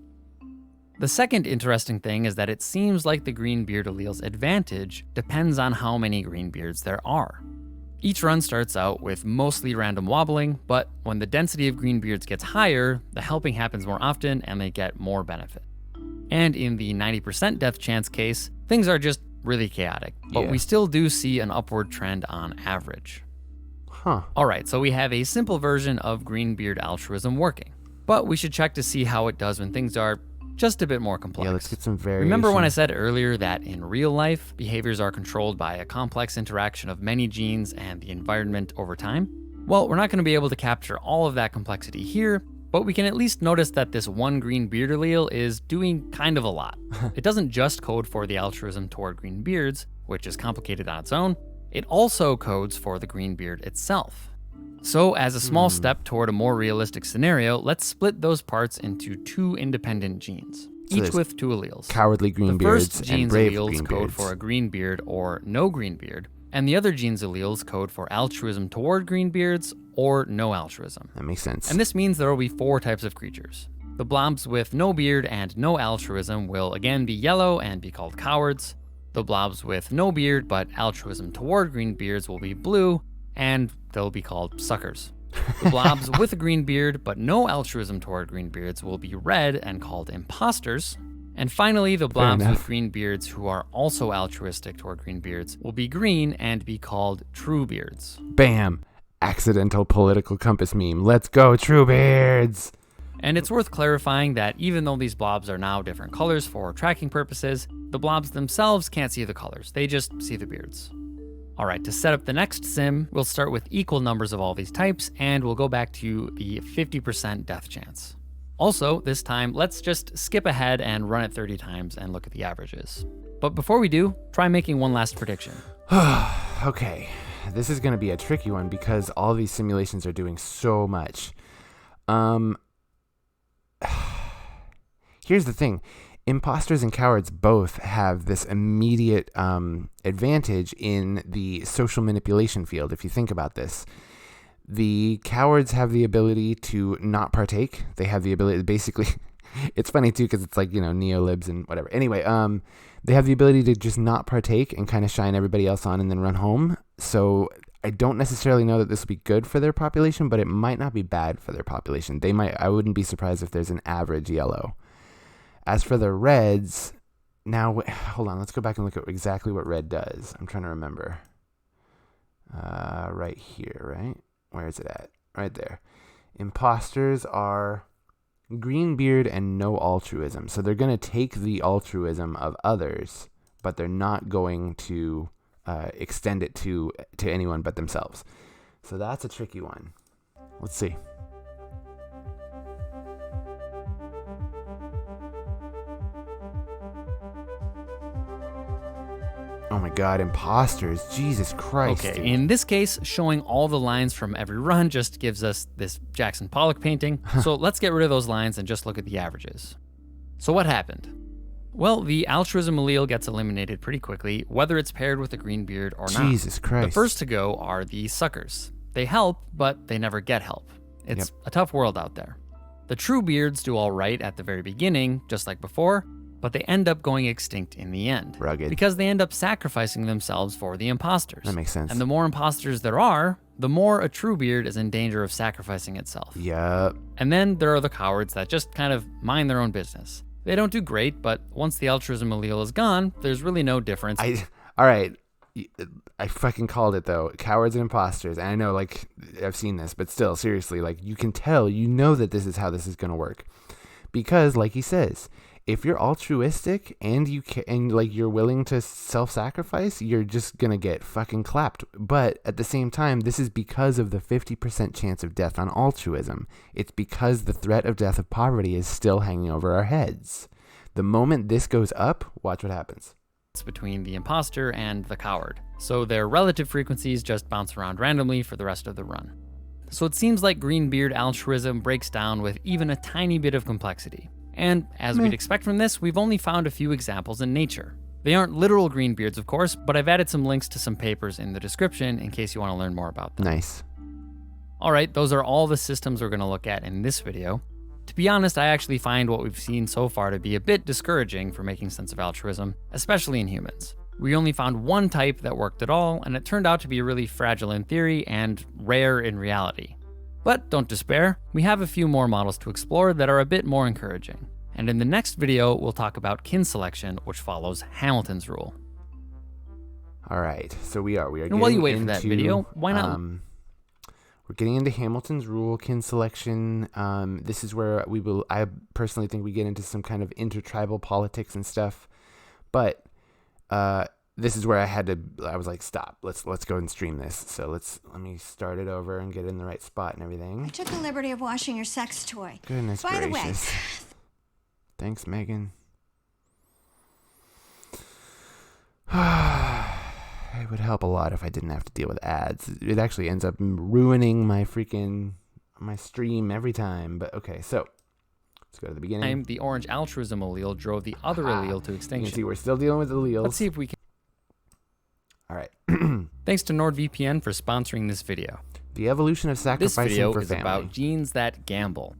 C: The second interesting thing is that it seems like the greenbeard allele's advantage depends on how many greenbeards there are. Each run starts out with mostly random wobbling, but when the density of greenbeards gets higher, the helping happens more often and they get more benefit. And in the 90% death chance case, things are just really chaotic, but we still do see an upward trend on average. Alright, so we have a simple version of greenbeard altruism working, but we should check to see how it does when things are just a bit more complex.
A: Yeah, let's get some variation.
C: Remember when I said earlier that in real life, behaviors are controlled by a complex interaction of many genes and the environment over time? Well, we're not going to be able to capture all of that complexity here, but we can at least notice that this one greenbeard allele is doing kind of a lot. It doesn't just code for the altruism toward greenbeards, which is complicated on its own, it also codes for the greenbeard itself. So as a small step toward a more realistic scenario, let's split those parts into two independent genes, each with two alleles.
A: Cowardly greenbeards and brave greenbeards. The first gene's alleles code for a greenbeard or no greenbeard, and the other gene's alleles code for altruism toward greenbeards or no altruism. That makes sense.
C: And this means there will be four types of creatures. The blobs with no beard and no altruism will again be yellow and be called cowards. The blobs with no beard but altruism toward greenbeards will be blue, and they'll be called suckers. The blobs with a green beard but no altruism toward greenbeards will be red and called imposters. And finally, the blobs with green beards who are also altruistic toward greenbeards will be green and be called truebeards.
A: Bam! Accidental political compass meme. Let's go, truebeards!
C: And it's worth clarifying that even though these blobs are now different colors for tracking purposes, the blobs themselves can't see the colors. They just see the beards. All right, to set up the next sim, we'll start with equal numbers of all these types, and we'll go back to the 50% death chance. Also, this time, let's just skip ahead and run it 30 times and look at the averages. But before we do, try making one last prediction.
A: Okay, this is going to be a tricky one because all these simulations are doing so much. Here's the thing. Imposters and cowards both have this immediate advantage in the social manipulation field, if you think about this. The cowards have the ability to not partake. They have the ability to basically... It's funny, too, because it's like, neolibs and whatever. Anyway, they have the ability to just not partake and kind of shine everybody else on and then run home. So I don't necessarily know that this will be good for their population, but it might not be bad for their population. I wouldn't be surprised if there's an average yellow. As for the reds, now, hold on, let's go back and look at exactly what red does. I'm trying to remember. Right here, right? Where is it at? Right there. Imposters are greenbeard and no altruism. So they're going to take the altruism of others, but they're not going to extend it to anyone but themselves. So that's a tricky one. Let's see. Oh my god, imposters. Jesus Christ.
C: Okay,
A: dude.
C: in this case, showing all the lines from every run just gives us this Jackson Pollock painting. So let's get rid of those lines and just look at the averages. So what happened? Well, the altruism allele gets eliminated pretty quickly, whether it's paired with a green beard or not.
A: Jesus Christ.
C: The first to go are the suckers. They help, but they never get help. It's a tough world out there. The true beards do all right at the very beginning, just like before, but they end up going extinct in the end.
A: Rugged.
C: Because they end up sacrificing themselves for the imposters.
A: That makes sense.
C: And the more imposters there are, the more a true beard is in danger of sacrificing itself.
A: Yup.
C: And then there are the cowards that just kind of mind their own business. They don't do great, but once the altruism allele is gone, there's really no difference.
A: All right. I fucking called it though. Cowards and imposters. And I know, like, I've seen this, but still, seriously, like, you can tell, you know that this is how this is going to work. Because, like he says, if you're altruistic and you're willing to self-sacrifice, you're just going to get fucking clapped. But at the same time, this is because of the 50% chance of death on altruism. It's because the threat of death of poverty is still hanging over our heads. The moment this goes up, watch what happens.
C: Between the imposter and the coward. So their relative frequencies just bounce around randomly for the rest of the run. So it seems like greenbeard altruism breaks down with even a tiny bit of complexity. And as we'd expect from this, we've only found a few examples in nature. They aren't literal greenbeards, of course, but I've added some links to some papers in the description in case you want to learn more about them.
A: Nice.
C: All right, those are all the systems we're going to look at in this video. To be honest, I actually find what we've seen so far to be a bit discouraging for making sense of altruism, especially in humans. We only found one type that worked at all, and it turned out to be really fragile in theory and rare in reality. But don't despair, we have a few more models to explore that are a bit more encouraging. And in the next video, we'll talk about kin selection, which follows Hamilton's rule.
A: All right, so we are.
C: And while you wait for that video, why not?
A: We're getting into Hamilton's rule, kin selection. This is where I personally think we get into some kind of intertribal politics and stuff. But this is where I was like, stop. Let's go and stream this. So let me start it over and get it in the right spot and everything.
E: I took the liberty of washing your sex toy.
A: Goodness
E: By
A: gracious.
E: the way,
A: Thanks, Megan. It would help a lot if I didn't have to deal with ads. It actually ends up ruining my stream every time. But okay, so let's go to the beginning.
C: The orange altruism allele drove the other allele to extinction.
A: You can see we're still dealing with alleles.
C: Let's see if we can.
A: All right.
C: Thanks to NordVPN for sponsoring this video.
A: The evolution of
C: This
A: sacrificing
C: video
A: for
C: is
A: family.
C: about genes that gamble.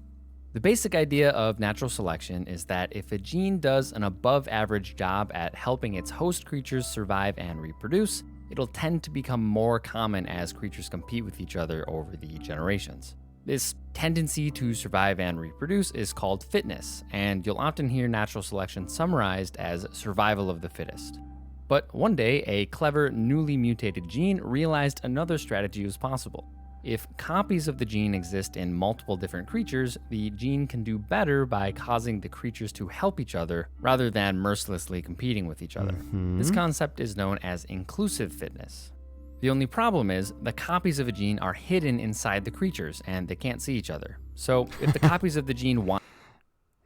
C: The basic idea of natural selection is that if a gene does an above average job at helping its host creatures survive and reproduce, it'll tend to become more common as creatures compete with each other over the generations. This tendency to survive and reproduce is called fitness, and you'll often hear natural selection summarized as survival of the fittest. But one day, a clever, newly mutated gene realized another strategy was possible. If copies of the gene exist in multiple different creatures, the gene can do better by causing the creatures to help each other rather than mercilessly competing with each other. This concept is known as inclusive fitness. The only problem is the copies of a gene are hidden inside the creatures and they can't see each other. So if the copies of the gene want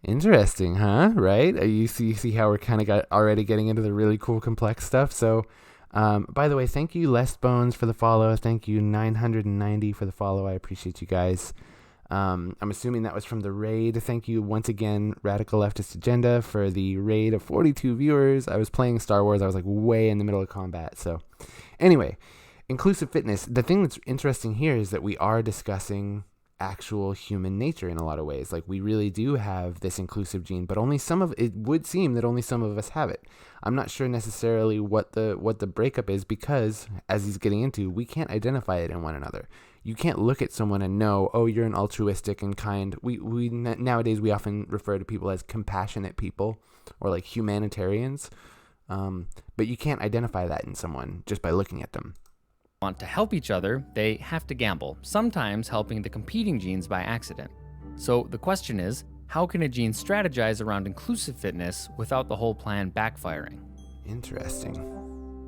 A: Interesting, huh? Right? You see how we're kind of already getting into the really cool, complex stuff. So, by the way, thank you, Les Bones, for the follow. Thank you, 990 for the follow. I appreciate you guys. I'm assuming that was from the raid. Thank you once again, Radical Leftist Agenda, for the raid of 42 viewers. I was playing Star Wars. I was like way in the middle of combat. So, anyway, inclusive fitness. The thing that's interesting here is that we are discussing actual human nature in a lot of ways. Like, we really do have this inclusive gene, but it would seem that only some of us have it. I'm not sure necessarily what the breakup is, because as he's getting into, we can't identify it in one another. You can't look at someone and know, oh, you're an altruistic and kind. We nowadays we often refer to people as compassionate people or like humanitarians, but you can't identify that in someone just by looking at them.
C: to help each other, they have to gamble, sometimes helping the competing genes by accident. So the question is, how can a gene strategize around inclusive fitness without the whole plan backfiring?
A: Interesting.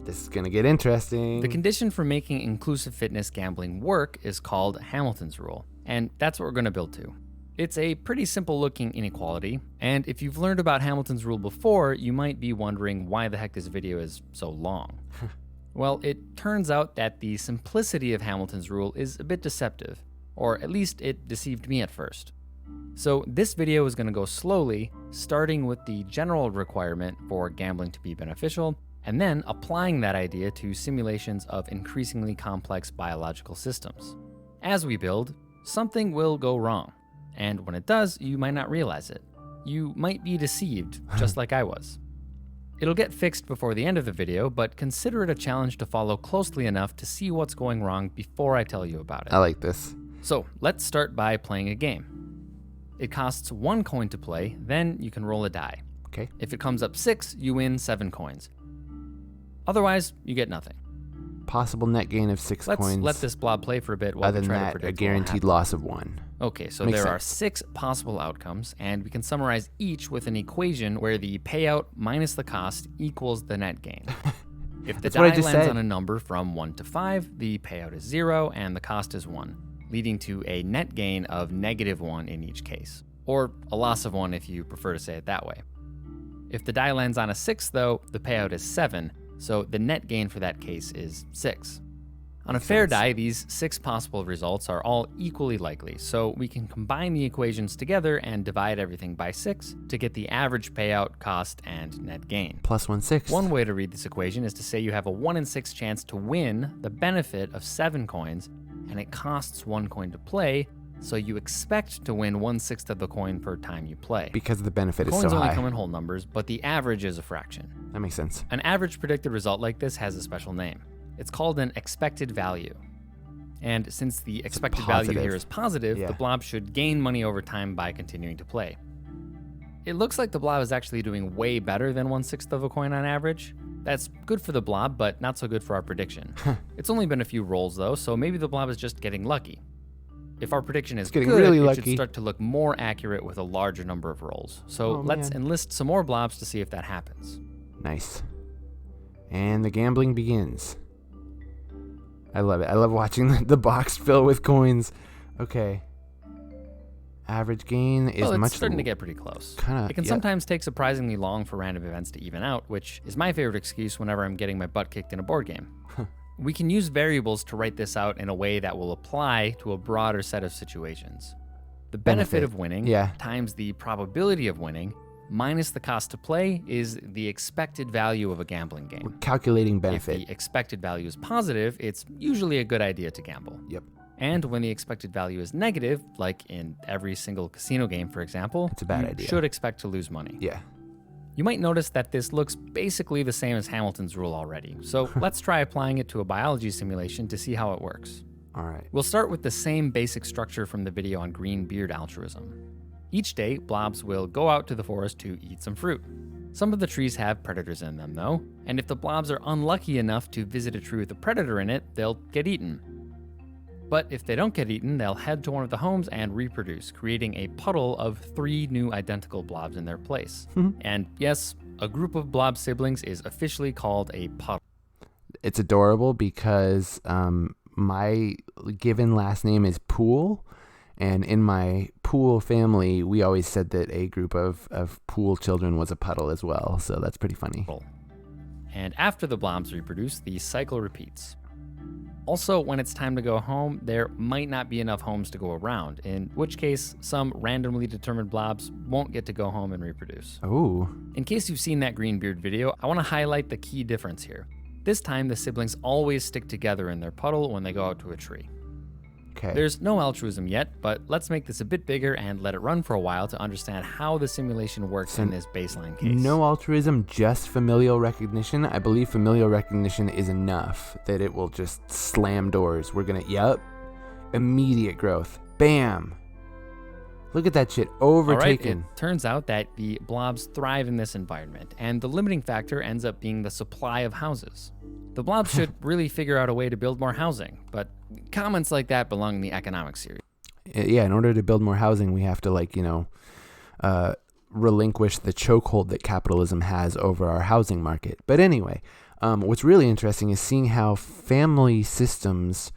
A: This is going to get interesting.
C: The condition for making inclusive fitness gambling work is called Hamilton's rule, and that's what we're going to build to. It's a pretty simple-looking inequality, and if you've learned about Hamilton's rule before, you might be wondering why the heck this video is so long. Well, it turns out that the simplicity of Hamilton's rule is a bit deceptive, or at least it deceived me at first. So this video is going to go slowly, starting with the general requirement for gambling to be beneficial, and then applying that idea to simulations of increasingly complex biological systems. As we build, something will go wrong, and when it does, you might not realize it. You might be deceived, just like I was. It'll get fixed before the end of the video, but consider it a challenge to follow closely enough to see what's going wrong before I tell you about it.
A: I like this.
C: So let's start by playing a game. It costs 1 coin to play, then you can roll a die.
A: Okay.
C: If it comes up 6, you win 7 coins. Otherwise, you get nothing.
A: Possible net gain of 6 coins.
C: Let's let this blob play for a bit while
A: Other
C: we
A: than
C: try to
A: that,
C: predict
A: a guaranteed loss of 1.
C: Okay, so
A: Makes
C: there are
A: sense.
C: 6 possible outcomes, and we can summarize each with an equation where the payout minus the cost equals the net gain. If the
A: That's what I
C: die
A: just
C: lands
A: said.
C: on a number from 1 to 5, the payout is 0 and the cost is 1, leading to a net gain of -1 in each case, or a loss of 1 if you prefer to say it that way. If the die lands on a 6, though, the payout is 7, so the net gain for that case is 6. On a fair die, these 6 possible results are all equally likely, so we can combine the equations together and divide everything by 6 to get the average payout, cost, and net gain.
A: Plus 1/6.
C: One way to read this equation is to say you have a 1 in 6 chance to win the benefit of 7 coins, and it costs 1 coin to play, so you expect to win 1/6 of the coin per time you play.
A: Because the benefit is
C: Coins
A: so
C: only
A: high.
C: come in whole numbers, but the average is a fraction.
A: That makes sense.
C: An average predicted result like this has a special name. It's called an expected value. And since the expected value
A: positive.
C: here is positive,
A: Yeah.
C: the blob should gain money over time by continuing to play. It looks like the blob is actually doing way better than 1/6 of a coin on average. That's good for the blob, but not so good for our prediction. It's only been a few rolls though, so maybe the blob is just getting lucky. If our prediction is
A: getting
C: good,
A: really
C: it
A: lucky.
C: should start to look more accurate with a larger number of rolls. So
A: Oh,
C: let's
A: man.
C: enlist some more blobs to see if that happens.
A: Nice. And the gambling begins. I love it. I love watching the box fill with coins. Okay. Average gain is
C: Well, it's
A: much
C: starting to get pretty close.
A: kinda-
C: It can
A: yeah.
C: sometimes take surprisingly long for random events to even out, which is my favorite excuse whenever I'm getting my butt kicked in a board game. We can use variables to write this out in a way that will apply to a broader set of situations. The benefit of winning
A: Yeah.
C: times the probability of winning minus the cost to play is the expected value of a gambling game.
A: calculating
C: If
A: benefit.
C: the expected value is positive, it's usually a good idea to gamble.
A: Yep.
C: And when the expected value is negative, like in every single casino game, for example,
A: It's a bad
C: you
A: idea.
C: should expect to lose money.
A: Yeah.
C: You might notice that this looks basically the same as Hamilton's rule already. So let's try applying it to a biology simulation to see how it works.
A: All right.
C: We'll start with the same basic structure from the video on green beard altruism. Each day, blobs will go out to the forest to eat some fruit. Some of the trees have predators in them, though, and if the blobs are unlucky enough to visit a tree with a predator in it, they'll get eaten. But if they don't get eaten, they'll head to one of the homes and reproduce, creating a puddle of 3 new identical blobs in their place. And yes, a group of blob siblings is officially called a puddle.
A: It's adorable because my given last name is Pool. And in my Pool family, we always said that a group of Pool children was a puddle as well. So that's pretty funny.
C: And after the blobs reproduce, the cycle repeats. Also, when it's time to go home, there might not be enough homes to go around, in which case some randomly determined blobs won't get to go home and reproduce.
A: Oh.
C: In case you've seen that Greenbeard video, I want to highlight the key difference here. This time, the siblings always stick together in their puddle when they go out to a tree.
A: Okay.
C: There's no altruism yet, but let's make this a bit bigger and let it run for a while to understand how the simulation works in this baseline case.
A: No altruism, just familial recognition. I believe familial recognition is enough that it will just slam doors. We're gonna, immediate growth. Bam. Look at that shit overtaken.
C: All right, it turns out that the blobs thrive in this environment, and the limiting factor ends up being the supply of houses. The blobs should really figure out a way to build more housing, but comments like that belong in the economics series.
A: Yeah, in order to build more housing, we have to, relinquish the chokehold that capitalism has over our housing market. But anyway, what's really interesting is seeing how family systems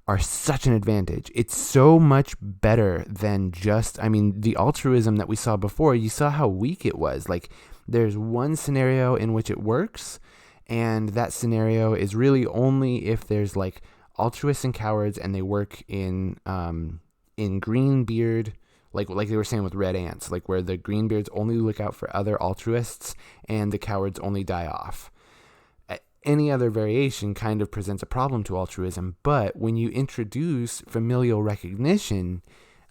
A: are such an advantage. It's so much better than just, the altruism that we saw before. You saw how weak it was. Like, there's one scenario in which it works, and that scenario is really only if there's like altruists and cowards, and they work in green beard, like they were saying with red ants, like where the green beards only look out for other altruists and the cowards only die off. Any other variation kind of presents a problem to altruism, but when you introduce familial recognition,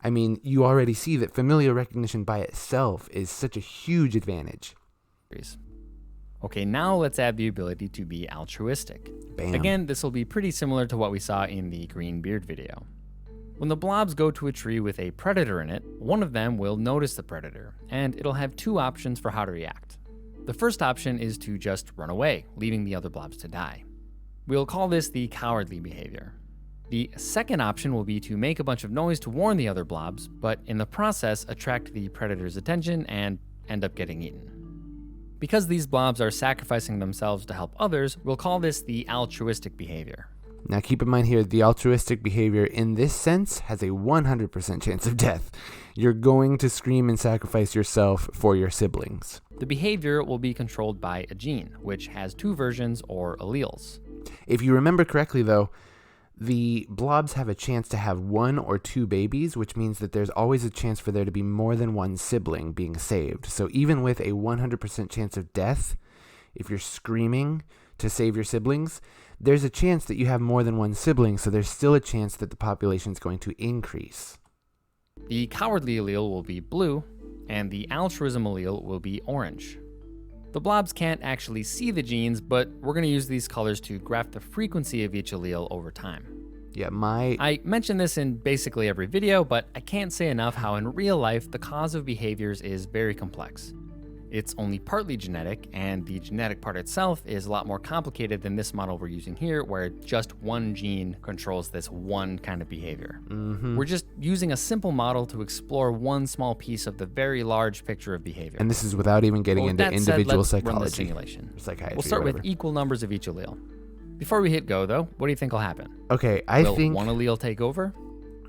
A: you already see that familial recognition by itself is such a huge advantage.
C: Okay, now let's add the ability to be altruistic.
A: Bam.
C: Again, this will be pretty similar to what we saw in the green beard video. When the blobs go to a tree with a predator in it, one of them will notice the predator, and it'll have two options for how to react. The first option is to just run away, leaving the other blobs to die. We'll call this the cowardly behavior. The second option will be to make a bunch of noise to warn the other blobs, but in the process attract the predator's attention and end up getting eaten. Because these blobs are sacrificing themselves to help others, we'll call this the altruistic behavior.
A: Now keep in mind here, the altruistic behavior in this sense has a 100% chance of death. You're going to scream and sacrifice yourself for your siblings.
C: The behavior will be controlled by a gene, which has two versions or alleles.
A: If you remember correctly though, the blobs have a chance to have one or two babies, which means that there's always a chance for there to be more than one sibling being saved. So even with a 100% chance of death, if you're screaming to save your siblings, there's a chance that you have more than one sibling, so there's still a chance that the population is going to increase.
C: The cowardly allele will be blue, and the altruism allele will be orange. The blobs can't actually see the genes, but we're going to use these colors to graph the frequency of each allele over time.
A: Yeah,
C: I mention this in basically every video, but I can't say enough how in real life the cause of behaviors is very complex. It's only partly genetic, and the genetic part itself is a lot more complicated than this model we're using here, where just one gene controls this one kind of behavior. We're just using a simple model to explore one small piece of the very large picture of behavior.
A: And this is without even getting into individual
C: let's
A: psychology.
C: Run the simulation.
A: Psychiatry,
C: we'll start
A: whatever.
C: with equal numbers of each allele. Before we hit go, though, what do you think will happen?
A: Okay,
C: Will one allele take over?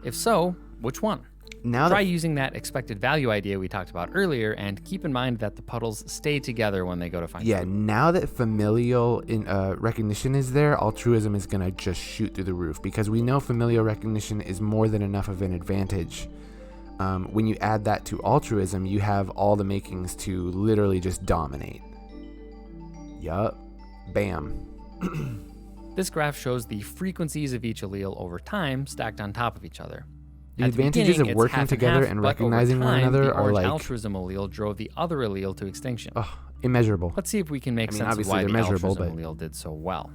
C: If so, which one? Try using that expected value idea we talked about earlier, and keep in mind that the puddles stay together when they go to find food.
A: Now that familial recognition is there, altruism is going to just shoot through the roof, because we know familial recognition is more than enough of an advantage. When you add that to altruism, you have all the makings to literally just dominate. Yup. Bam.
C: This graph shows the frequencies of each allele over time stacked on top of each other.
A: The
C: At
A: advantages
C: beginning,
A: of working
C: it's half
A: together
C: half,
A: and
C: but
A: recognizing
C: over
A: one
C: time,
A: another
C: the
A: are
C: orange
A: like
C: altruism allele drove the other allele to extinction.
A: immeasurable.
C: Let's see if we can make sense of
A: obviously
C: why
A: they're
C: the
A: measurable,
C: altruism
A: but
C: allele did so well.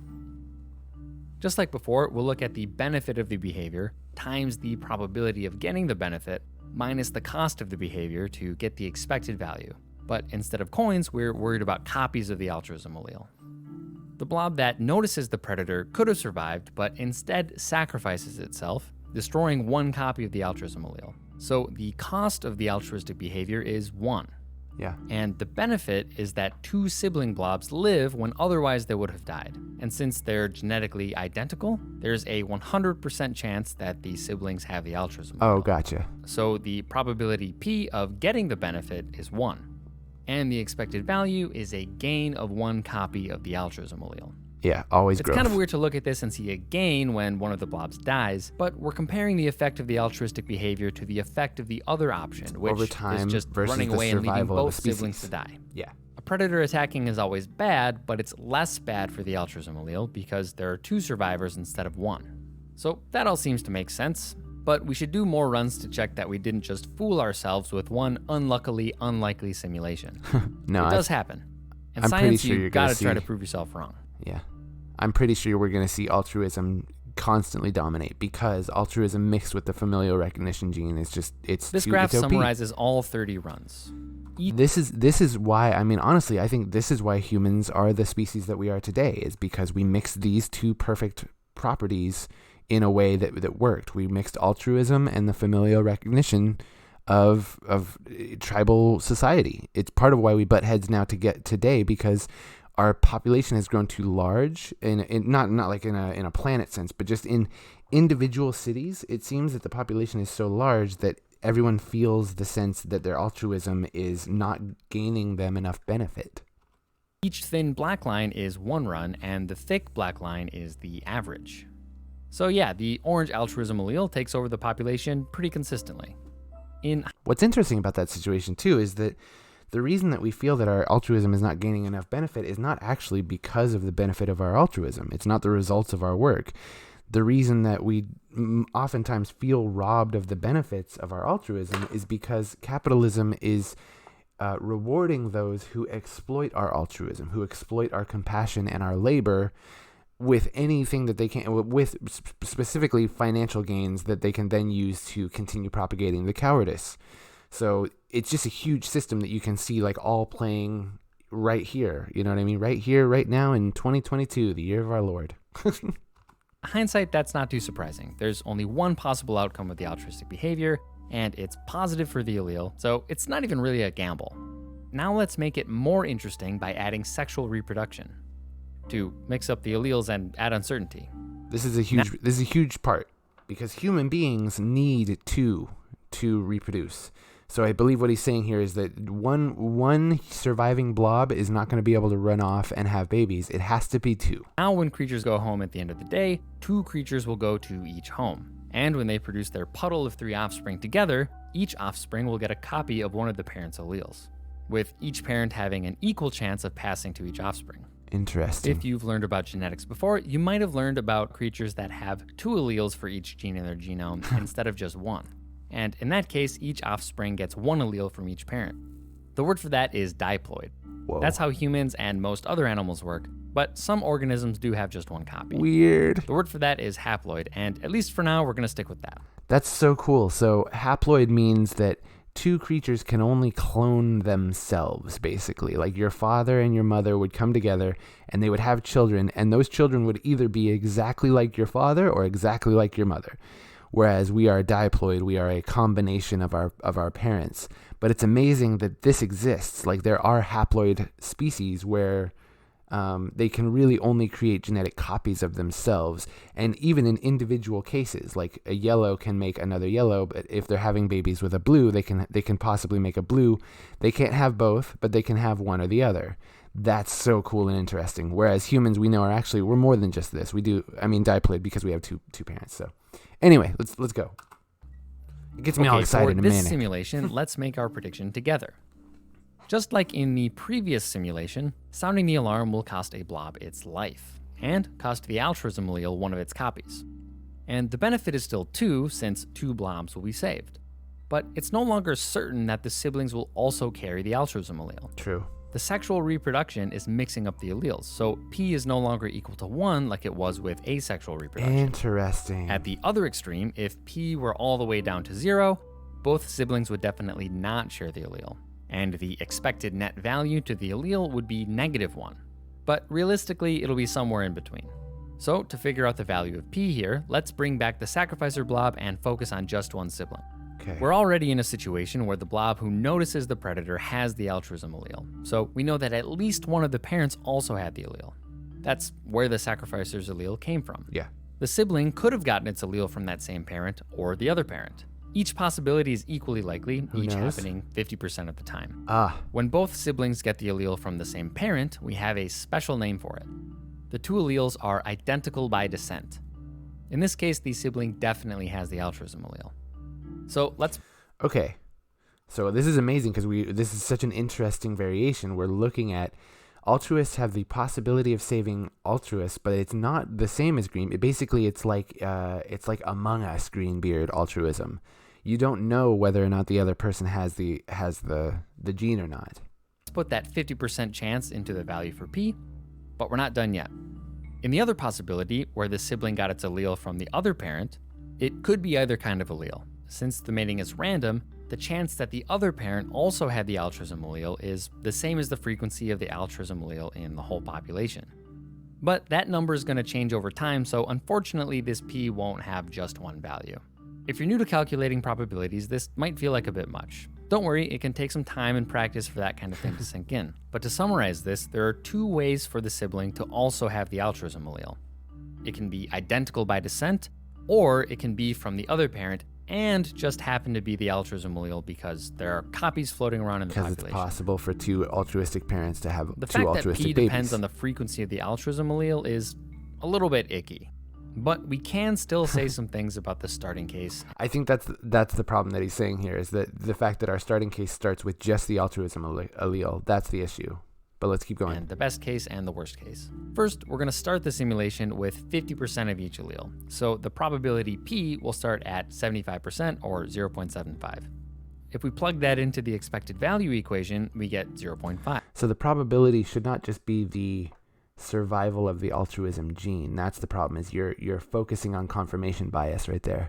C: Just like before, we'll look at the benefit of the behavior times the probability of getting the benefit minus the cost of the behavior to get the expected value. But instead of coins, we're worried about copies of the altruism allele. The blob that notices the predator could have survived, but instead sacrifices itself, destroying one copy of the altruism allele. So the cost of the altruistic behavior is 1.
A: Yeah.
C: And the benefit is that 2 sibling blobs live when otherwise they would have died. And since they're genetically identical, there's a 100% chance that the siblings have the altruism allele.
A: Oh, gotcha.
C: So the probability P of getting the benefit is 1. And the expected value is a gain of 1 copy of the altruism allele.
A: Yeah, always growth.
C: It's kind of weird to look at this and see a gain when one of the blobs dies, but we're comparing the effect of the altruistic behavior to the effect of the other option, which
A: over time
C: is just
A: versus
C: running
A: the
C: away and leaving
A: survival of
C: both
A: the species.
C: siblings to die.
A: Yeah.
C: A predator attacking is always bad, but it's less bad for the altruism allele because there are 2 survivors instead of 1. So that all seems to make sense, but we should do more runs to check that we didn't just fool ourselves with one unluckily unlikely simulation.
A: No,
C: it does happen. In
A: I'm pretty
C: science,
A: sure you're
C: you've got to
A: gonna
C: try to
A: see-
C: prove yourself wrong.
A: Yeah. I'm pretty sure we're going to see altruism constantly dominate because altruism mixed with the familial recognition gene is just,
C: This graph summarizes all 30 runs.
A: This is why, honestly, I think this is why humans are the species that we are today, is because we mixed these 2 perfect properties in a way that worked. We mixed altruism and the familial recognition of tribal society. It's part of why we butt heads now to get today, because our population has grown too large, in not like in a planet sense, but just in individual cities, it seems that the population is so large that everyone feels the sense that their altruism is not gaining them enough benefit.
C: Each thin black line is one run, and the thick black line is the average. So yeah, the orange altruism allele takes over the population pretty consistently.
A: What's interesting about that situation too is that the reason that we feel that our altruism is not gaining enough benefit is not actually because of the benefit of our altruism. It's not the results of our work. The reason that we oftentimes feel robbed of the benefits of our altruism is because capitalism is rewarding those who exploit our altruism, who exploit our compassion and our labor with anything that they can, with specifically financial gains that they can then use to continue propagating the cowardice. So it's just a huge system that you can see like all playing right here. You know what I mean? Right here, right now in 2022, the year of our Lord.
C: Hindsight, that's not too surprising. There's only one possible outcome of the altruistic behavior, and it's positive for the allele, so it's not even really a gamble. Now let's make it more interesting by adding sexual reproduction to mix up the alleles and add uncertainty.
A: This is a huge part because human beings need to reproduce. So I believe what he's saying here is that one surviving blob is not going to be able to run off and have babies. It has to be two.
C: Now when creatures go home at the end of the day, two creatures will go to each home. And when they produce their puddle of 3 offspring together, each offspring will get a copy of one of the parent's alleles, with each parent having an equal chance of passing to each offspring.
A: Interesting.
C: If you've learned about genetics before, you might have learned about creatures that have 2 alleles for each gene in their genome instead of just 1. And in that case, each offspring gets 1 allele from each parent. The word for that is diploid.
A: Whoa.
C: That's how humans and most other animals work, but some organisms do have just 1 copy.
A: Weird.
C: The word for that is haploid, and at least for now, we're going to stick with that.
A: That's so cool. So haploid means that 2 creatures can only clone themselves, basically. Like your father and your mother would come together and they would have children, and those children would either be exactly like your father or exactly like your mother. Whereas we are diploid, we are a combination of our parents. But it's amazing that this exists. Like there are haploid species where they can really only create genetic copies of themselves. And even in individual cases, like a yellow can make another yellow, but if they're having babies with a blue, they can possibly make a blue. They can't have both, but they can have one or the other. That's so cool and interesting. Whereas humans, we know we're more than just this. Diploid because we have two parents. So anyway, let's go. It gets me all excited and
C: manic. For this
A: simulation,
C: let's make our prediction together. Just like in the previous simulation, sounding the alarm will cost a blob its life, and cost the altruism allele one of its copies. And the benefit is still 2, since 2 blobs will be saved. But it's no longer certain that the siblings will also carry the altruism allele.
A: True.
C: The sexual reproduction is mixing up the alleles, so P is no longer equal to 1 like it was with asexual reproduction.
A: Interesting.
C: At the other extreme, if P were all the way down to 0, both siblings would definitely not share the allele, and the expected net value to the allele would be -1. But realistically, it'll be somewhere in between. So to figure out the value of P here, let's bring back the sacrificer blob and focus on just one sibling.
A: Okay.
C: We're already in a situation where the blob who notices the predator has the altruism allele, so we know that at least one of the parents also had the allele. That's where the sacrificer's allele came from.
A: Yeah.
C: The sibling could have gotten its allele from that same parent or the other parent. Each possibility is equally likely, each happening 50% of the time. When both siblings get the allele from the same parent, we have a special name for it. The 2 alleles are identical by descent. In this case, the sibling definitely has the altruism allele. So
A: Okay. So this is amazing because this is such an interesting variation. We're looking at altruists have the possibility of saving altruists, but it's not the same as green. It's like Among Us Greenbeard altruism. You don't know whether or not the other person has the gene or not.
C: Let's put that 50% chance into the value for P, but we're not done yet. In the other possibility, where the sibling got its allele from the other parent, it could be either kind of allele. Since the mating is random, the chance that the other parent also had the altruism allele is the same as the frequency of the altruism allele in the whole population. But that number is going to change over time, so unfortunately this P won't have just one value. If you're new to calculating probabilities, this might feel like a bit much. Don't worry, it can take some time and practice for that kind of thing to sink in. But to summarize this, there are 2 ways for the sibling to also have the altruism allele. It can be identical by descent, or it can be from the other parent and just happen to be the altruism allele because there are copies floating around in the population.
A: Because it's possible for two altruistic parents to have
C: The
A: two
C: fact that
A: altruistic
C: P
A: babies.
C: depends on the frequency of the altruism allele is a little bit icky. But we can still say some things about the starting case.
A: I think that's the problem that he's saying here, is that the fact that our starting case starts with just the altruism allele, that's the issue. But let's keep going.
C: And the best case and the worst case. First, we're going to start the simulation with 50% of each allele. So the probability P will start at 75% or 0.75. If we plug that into the expected value equation, we get 0.5.
A: So the probability should not just be the survival of the altruism gene. That's the problem, is you're focusing on confirmation bias right there.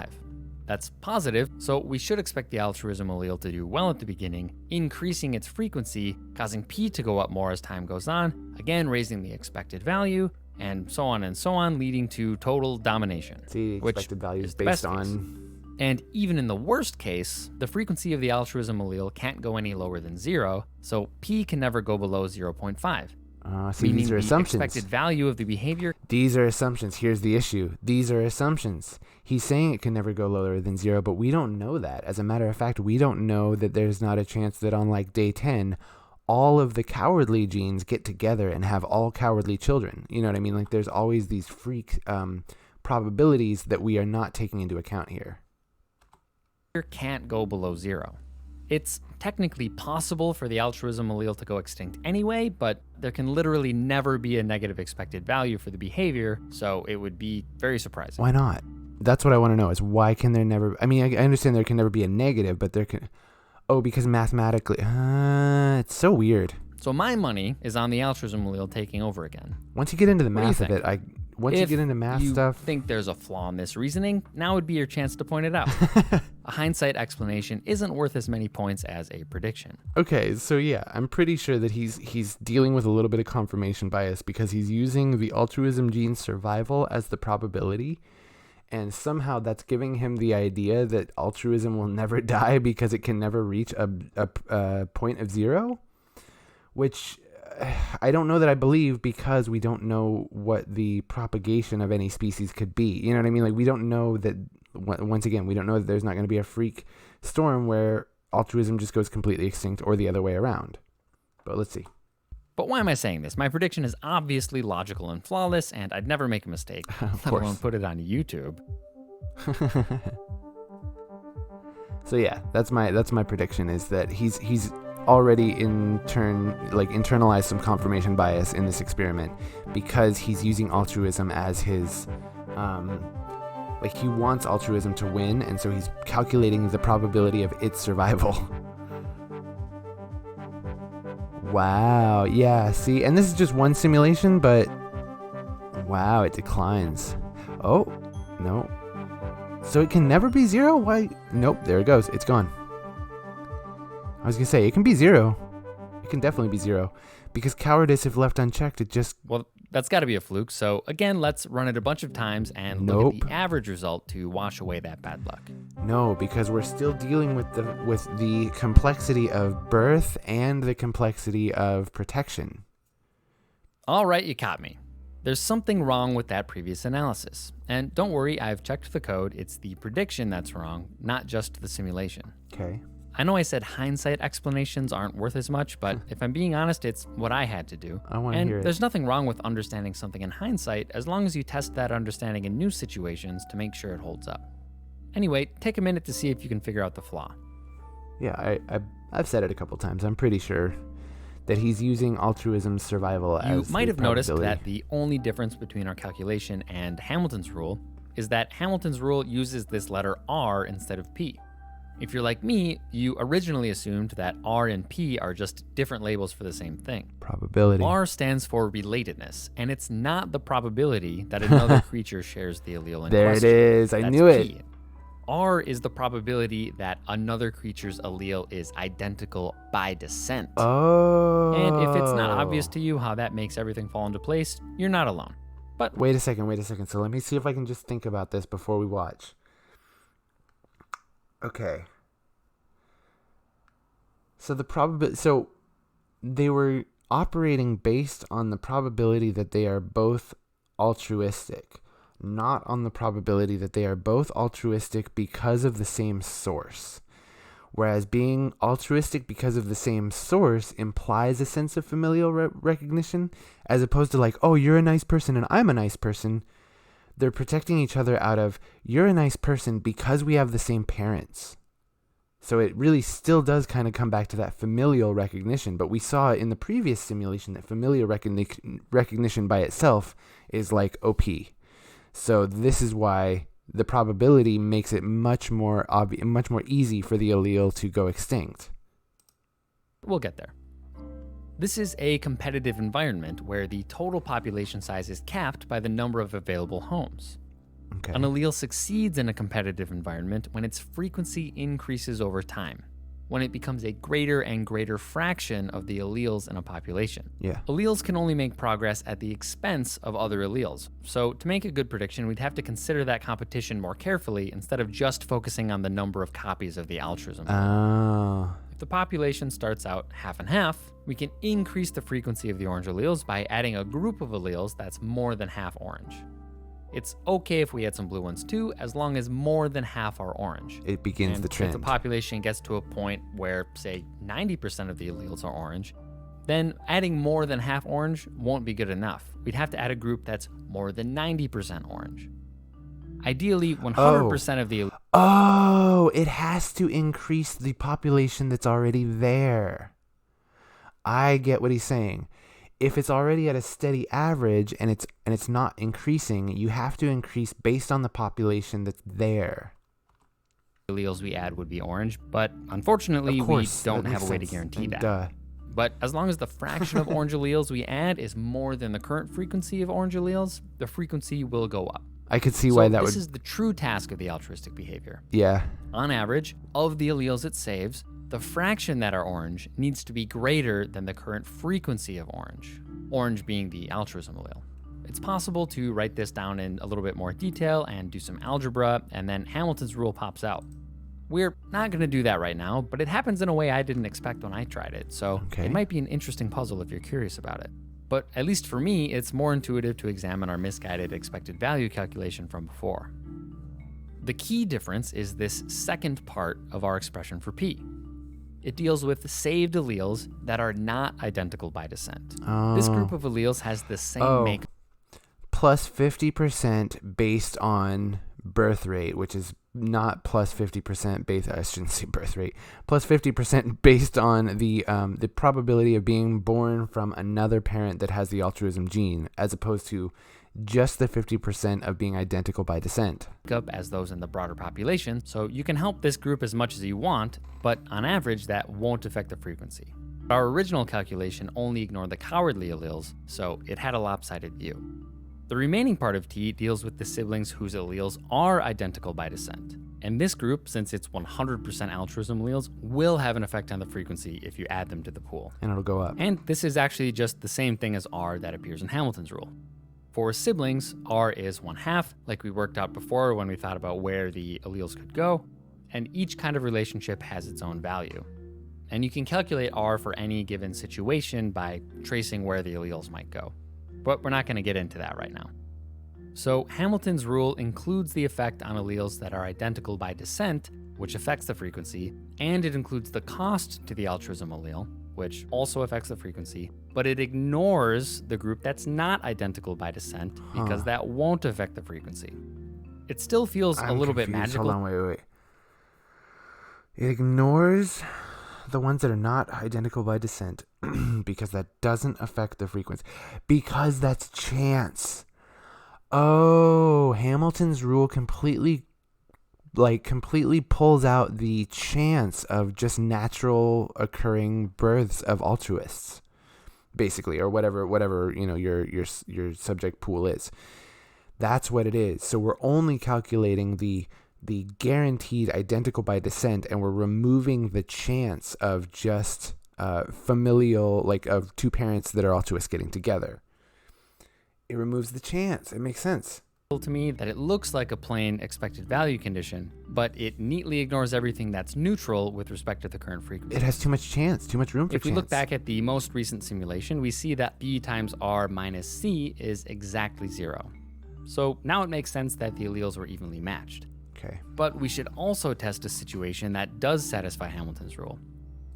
C: That's positive, so we should expect the altruism allele to do well at the beginning, increasing its frequency, causing P to go up more as time goes on, again raising the expected value, and so on, leading to total domination.
A: See, the expected value is based on...
C: And even in the worst case, the frequency of the altruism allele can't go any lower than 0, so P can never go below 0.5.
A: See, these are assumptions.
C: Expected value of the behavior.
A: These are assumptions. Here's the issue. These are assumptions. He's saying it can never go lower than 0, but we don't know that. As a matter of fact, we don't know that there's not a chance that on like day 10, all of the cowardly genes get together and have all cowardly children. You know what I mean? Like there's always these freak probabilities that we are not taking into account here.
C: Can't go below 0. It's technically possible for the altruism allele to go extinct anyway, but there can literally never be a negative expected value for the behavior, so it would be very surprising.
A: Why not? That's what I want to know, is why can there never... I mean, I understand there can never be a negative, but there can... Oh, because mathematically... it's so weird.
C: So my money is on the altruism allele taking over again.
A: Once you get into the
C: What do you
A: math of
C: think?
A: it, once you get into math stuff...
C: If you think there's a flaw in this reasoning, now would be your chance to point it out. A hindsight explanation isn't worth as many points as a prediction.
A: Okay, so yeah, I'm pretty sure that he's dealing with a little bit of confirmation bias because he's using the altruism gene survival as the probability, and somehow that's giving him the idea that altruism will never die because it can never reach a point of 0, which... I don't know that I believe, because we don't know what the propagation of any species could be. You know what I mean? Like, we don't know that, once again, we don't know that there's not going to be a freak storm where altruism just goes completely extinct or the other way around. But let's see.
C: But why am I saying this? My prediction is obviously logical and flawless, and I'd never make a mistake, let alone put it on YouTube.
A: So yeah, that's my prediction, is that he's already internalized some confirmation bias in this experiment because he's using altruism as his he wants altruism to win, and so he's calculating the probability of its survival. Wow, yeah, see, and this is just one simulation, but wow, it declines. Oh, no. So it can never be 0? Why? Nope, there it goes. It's gone. I was going to say, it can be 0. It can definitely be 0. Because cowardice, if left unchecked, it just...
C: Well, that's got to be a fluke. So again, let's run it a bunch of times and look at the average result to wash away that bad luck.
A: No, because we're still dealing with the complexity of birth and the complexity of protection.
C: All right, you caught me. There's something wrong with that previous analysis. And don't worry, I've checked the code. It's the prediction that's wrong, not just the simulation.
A: Okay.
C: I know I said hindsight explanations aren't worth as much, but if I'm being honest, it's what I had to do.
A: I want to hear it.
C: And there's nothing wrong with understanding something in hindsight as long as you test that understanding in new situations to make sure it holds up. Anyway, take a minute to see if you can figure out the flaw.
A: Yeah, I've said it a couple times. I'm pretty sure that he's using altruism survival as
C: You might have noticed
A: probability.
C: that the only difference between our calculation and Hamilton's rule is that Hamilton's rule uses this letter R instead of P. If you're like me, you originally assumed that R and P are just different labels for the same thing.
A: Probability.
C: R stands for relatedness, and it's not the probability that another creature shares the allele in
A: There
C: question.
A: it is. I
C: That's
A: knew it.
C: P. R is the probability that another creature's allele is identical by descent.
A: Oh.
C: And if it's not obvious to you how that makes everything fall into place, you're not alone. But
A: Wait a second. So let me see if I can just think about this before we watch. Okay. So they were operating based on the probability that they are both altruistic, not on the probability that they are both altruistic because of the same source. Whereas being altruistic because of the same source implies a sense of familial recognition, as opposed to like, oh, you're a nice person and I'm a nice person. They're protecting each other out of, you're a nice person because we have the same parents. So it really still does kind of come back to that familial recognition. But we saw in the previous simulation that familial recognition by itself is like OP. So this is why the probability makes it much more easy for the allele to go extinct.
C: We'll get there. This is a competitive environment where the total population size is capped by the number of available homes.
A: Okay.
C: An allele succeeds in a competitive environment when its frequency increases over time, when it becomes a greater and greater fraction of the alleles in a population.
A: Yeah.
C: Alleles can only make progress at the expense of other alleles. So to make a good prediction, we'd have to consider that competition more carefully instead of just focusing on the number of copies of the altruism allele.
A: Oh.
C: If the population starts out half and half, we can increase the frequency of the orange alleles by adding a group of alleles that's more than half orange. It's okay if we add some blue ones too, as long as more than half are orange.
A: It begins
C: And
A: the trend.
C: if the population gets to a point where, say, 90% of the alleles are orange, then adding more than half orange won't be good enough. We'd have to add a group that's more than 90% orange. Ideally, 100% of the alleles.
A: Oh, it has to increase the population that's already there. I get what he's saying. If it's already at a steady average and it's not increasing, you have to increase based on the population that's there.
C: Alleles we add would be orange, but unfortunately we don't have a way to guarantee that.
A: Duh.
C: But as long as the fraction of orange alleles we add is more than the current frequency of orange alleles, the frequency will go up.
A: I could see why that would...
C: This is the true task of the altruistic behavior.
A: Yeah.
C: On average, of the alleles it saves, the fraction that are orange needs to be greater than the current frequency of orange being the altruism allele. It's possible to write this down in a little bit more detail and do some algebra, and then Hamilton's rule pops out. We're not going to do that right now, but it happens in a way I didn't expect when I tried it, so It might be an interesting puzzle if you're curious about it. But at least for me, it's more intuitive to examine our misguided expected value calculation from before. The key difference is this second part of our expression for P. It deals with saved alleles that are not identical by descent. This group of alleles has the same makeup.
A: Plus 50% based on birth rate, which is not plus 50% based, I shouldn't say birth rate, plus 50% based on the probability of being born from another parent that has the altruism gene, as opposed to just the 50% of being identical by descent.
C: As those in the broader population, so you can help this group as much as you want, but on average that won't affect the frequency. Our original calculation only ignored the cowardly alleles, so it had a lopsided view. The remaining part of T deals with the siblings whose alleles are identical by descent. And this group, since it's 100% altruism alleles, will have an effect on the frequency if you add them to the pool.
A: And it'll go up.
C: And this is actually just the same thing as R that appears in Hamilton's rule. For siblings, R is 1/2, like we worked out before when we thought about where the alleles could go, and each kind of relationship has its own value. And you can calculate R for any given situation by tracing where the alleles might go. But we're not going to get into that right now. So Hamilton's rule includes the effect on alleles that are identical by descent, which affects the frequency, and it includes the cost to the altruism allele, which also affects the frequency, but it ignores the group that's not identical by descent because that won't affect the frequency. It still feels a little bit magical.
A: Hold on, wait. It ignores the ones that are not identical by descent because that doesn't affect the frequency. Because that's chance. Oh, Hamilton's rule completely pulls out the chance of just natural occurring births of altruists, basically, or whatever your subject pool is. That's what it is. So we're only calculating the guaranteed identical by descent, and we're removing the chance of just familial, like of two parents that are altruists getting together. It removes the chance. It makes sense
C: to me that it looks like a plain expected value condition, but it neatly ignores everything that's neutral with respect to the current frequency.
A: It has too much chance, too much room for chance.
C: If we look back at the most recent simulation, we see that B times R minus C is exactly 0. So now it makes sense that the alleles were evenly matched.
A: Okay.
C: But we should also test a situation that does satisfy Hamilton's rule.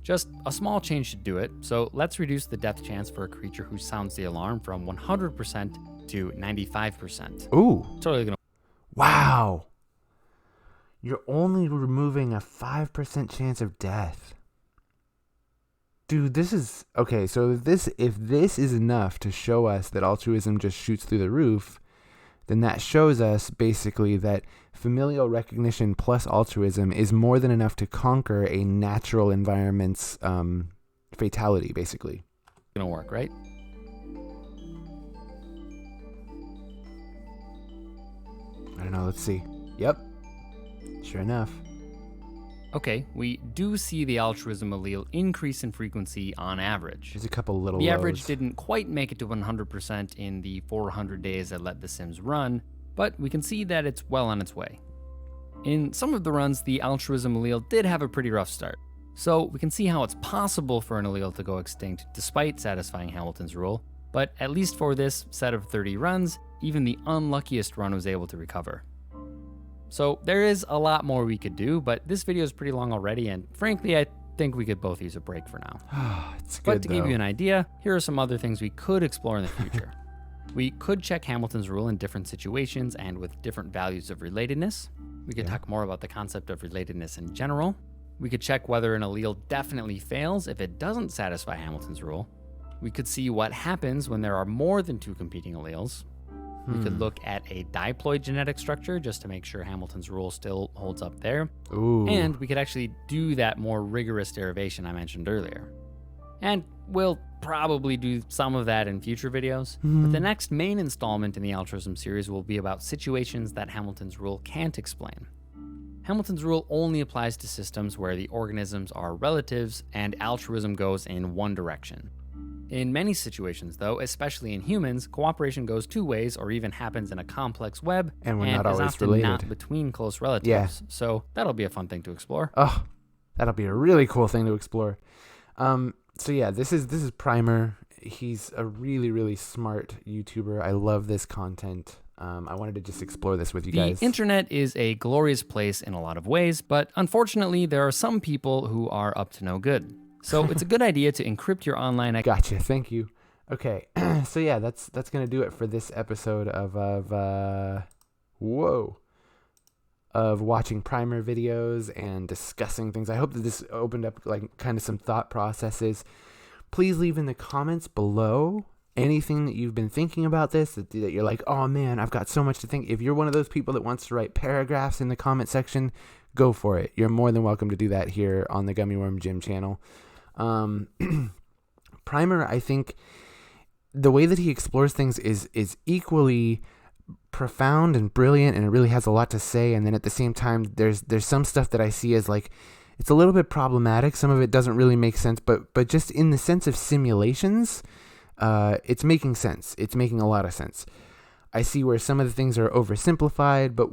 C: Just a small change should do it, so let's reduce the death chance for a creature who sounds the alarm from 100% to 95%.
A: Ooh.
C: Totally gonna.
A: Wow. You're only removing a 5% chance of death. Dude, this is... Okay, so if this is enough to show us that altruism just shoots through the roof, then that shows us basically that familial recognition plus altruism is more than enough to conquer a natural environment's fatality, basically.
C: Gonna work, right?
A: I don't know, let's see. Yep. Sure enough.
C: Okay, we do see the altruism allele increase in frequency on average.
A: There's a couple little
C: The
A: lows.
C: average didn't quite make it to 100% in the 400 days that let The Sims run, but we can see that it's well on its way. In some of the runs, the altruism allele did have a pretty rough start, so we can see how it's possible for an allele to go extinct despite satisfying Hamilton's rule, but at least for this set of 30 runs, even the unluckiest run was able to recover. So there is a lot more we could do, but this video is pretty long already, and frankly, I think we could both use a break for now.
A: It's good,
C: But to give
A: though.
C: you an idea, here are some other things we could explore in the future. We could check Hamilton's rule in different situations and with different values of relatedness. We could talk more about the concept of relatedness in general. We could check whether an allele definitely fails if it doesn't satisfy Hamilton's rule. We could see what happens when there are more than two competing alleles. We could look at a diploid genetic structure just to make sure Hamilton's rule still holds up there.
A: Ooh.
C: And we could actually do that more rigorous derivation I mentioned earlier. And we'll probably do some of that in future videos, but the next main installment in the Altruism series will be about situations that Hamilton's rule can't explain. Hamilton's rule only applies to systems where the organisms are relatives and altruism goes in one direction. In many situations, though, especially in humans, cooperation goes two ways or even happens in a complex web,
A: And we're not
C: is
A: always
C: often
A: related.
C: not between close relatives.
A: Yeah.
C: So that'll be a fun thing to explore.
A: Oh, that'll be a really cool thing to explore. So yeah, this is Primer. He's a really, really smart YouTuber. I love this content. I wanted to just explore this with you guys.
C: The internet is a glorious place in a lot of ways, but unfortunately, there are some people who are up to no good. So it's a good idea to encrypt your online
A: Gotcha. Thank you. Okay. So yeah, that's gonna do it for this episode of watching Primer videos and discussing things. I hope that this opened up like kind of some thought processes. Please leave in the comments below anything that you've been thinking about this, that you're like, oh man, I've got so much to think. If you're one of those people that wants to write paragraphs in the comment section, go for it. You're more than welcome to do that here on the Gummy Worm Gym channel. Primer, I think the way that he explores things is equally profound and brilliant, and it really has a lot to say. And then at the same time, there's some stuff that I see as like, it's a little bit problematic. Some of it doesn't really make sense, but just in the sense of simulations, it's making sense. It's making a lot of sense. I see where some of the things are oversimplified, but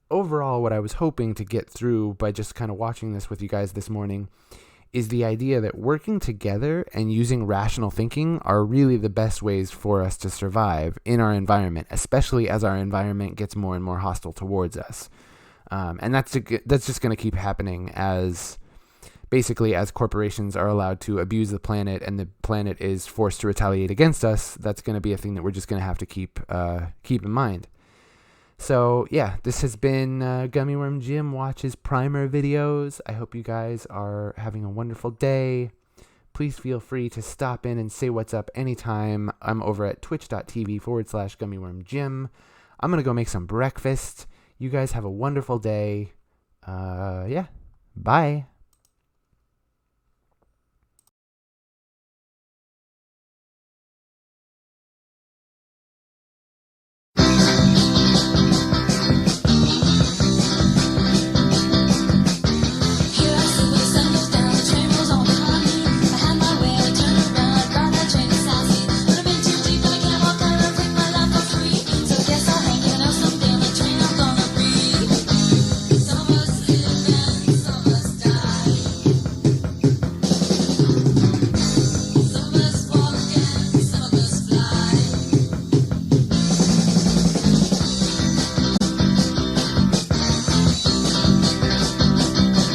A: overall, what I was hoping to get through by just kind of watching this with you guys this morning is the idea that working together and using rational thinking are really the best ways for us to survive in our environment, especially as our environment gets more and more hostile towards us. And that's just going to keep happening as corporations are allowed to abuse the planet and the planet is forced to retaliate against us. That's going to be a thing that we're just going to have to keep in mind. So yeah, this has been Gummy Worm Jim Watches Primer videos. I hope you guys are having a wonderful day. Please feel free to stop in and say what's up anytime. I'm over at twitch.tv/GummyWormJim. I'm going to go make some breakfast. You guys have a wonderful day. Yeah, bye.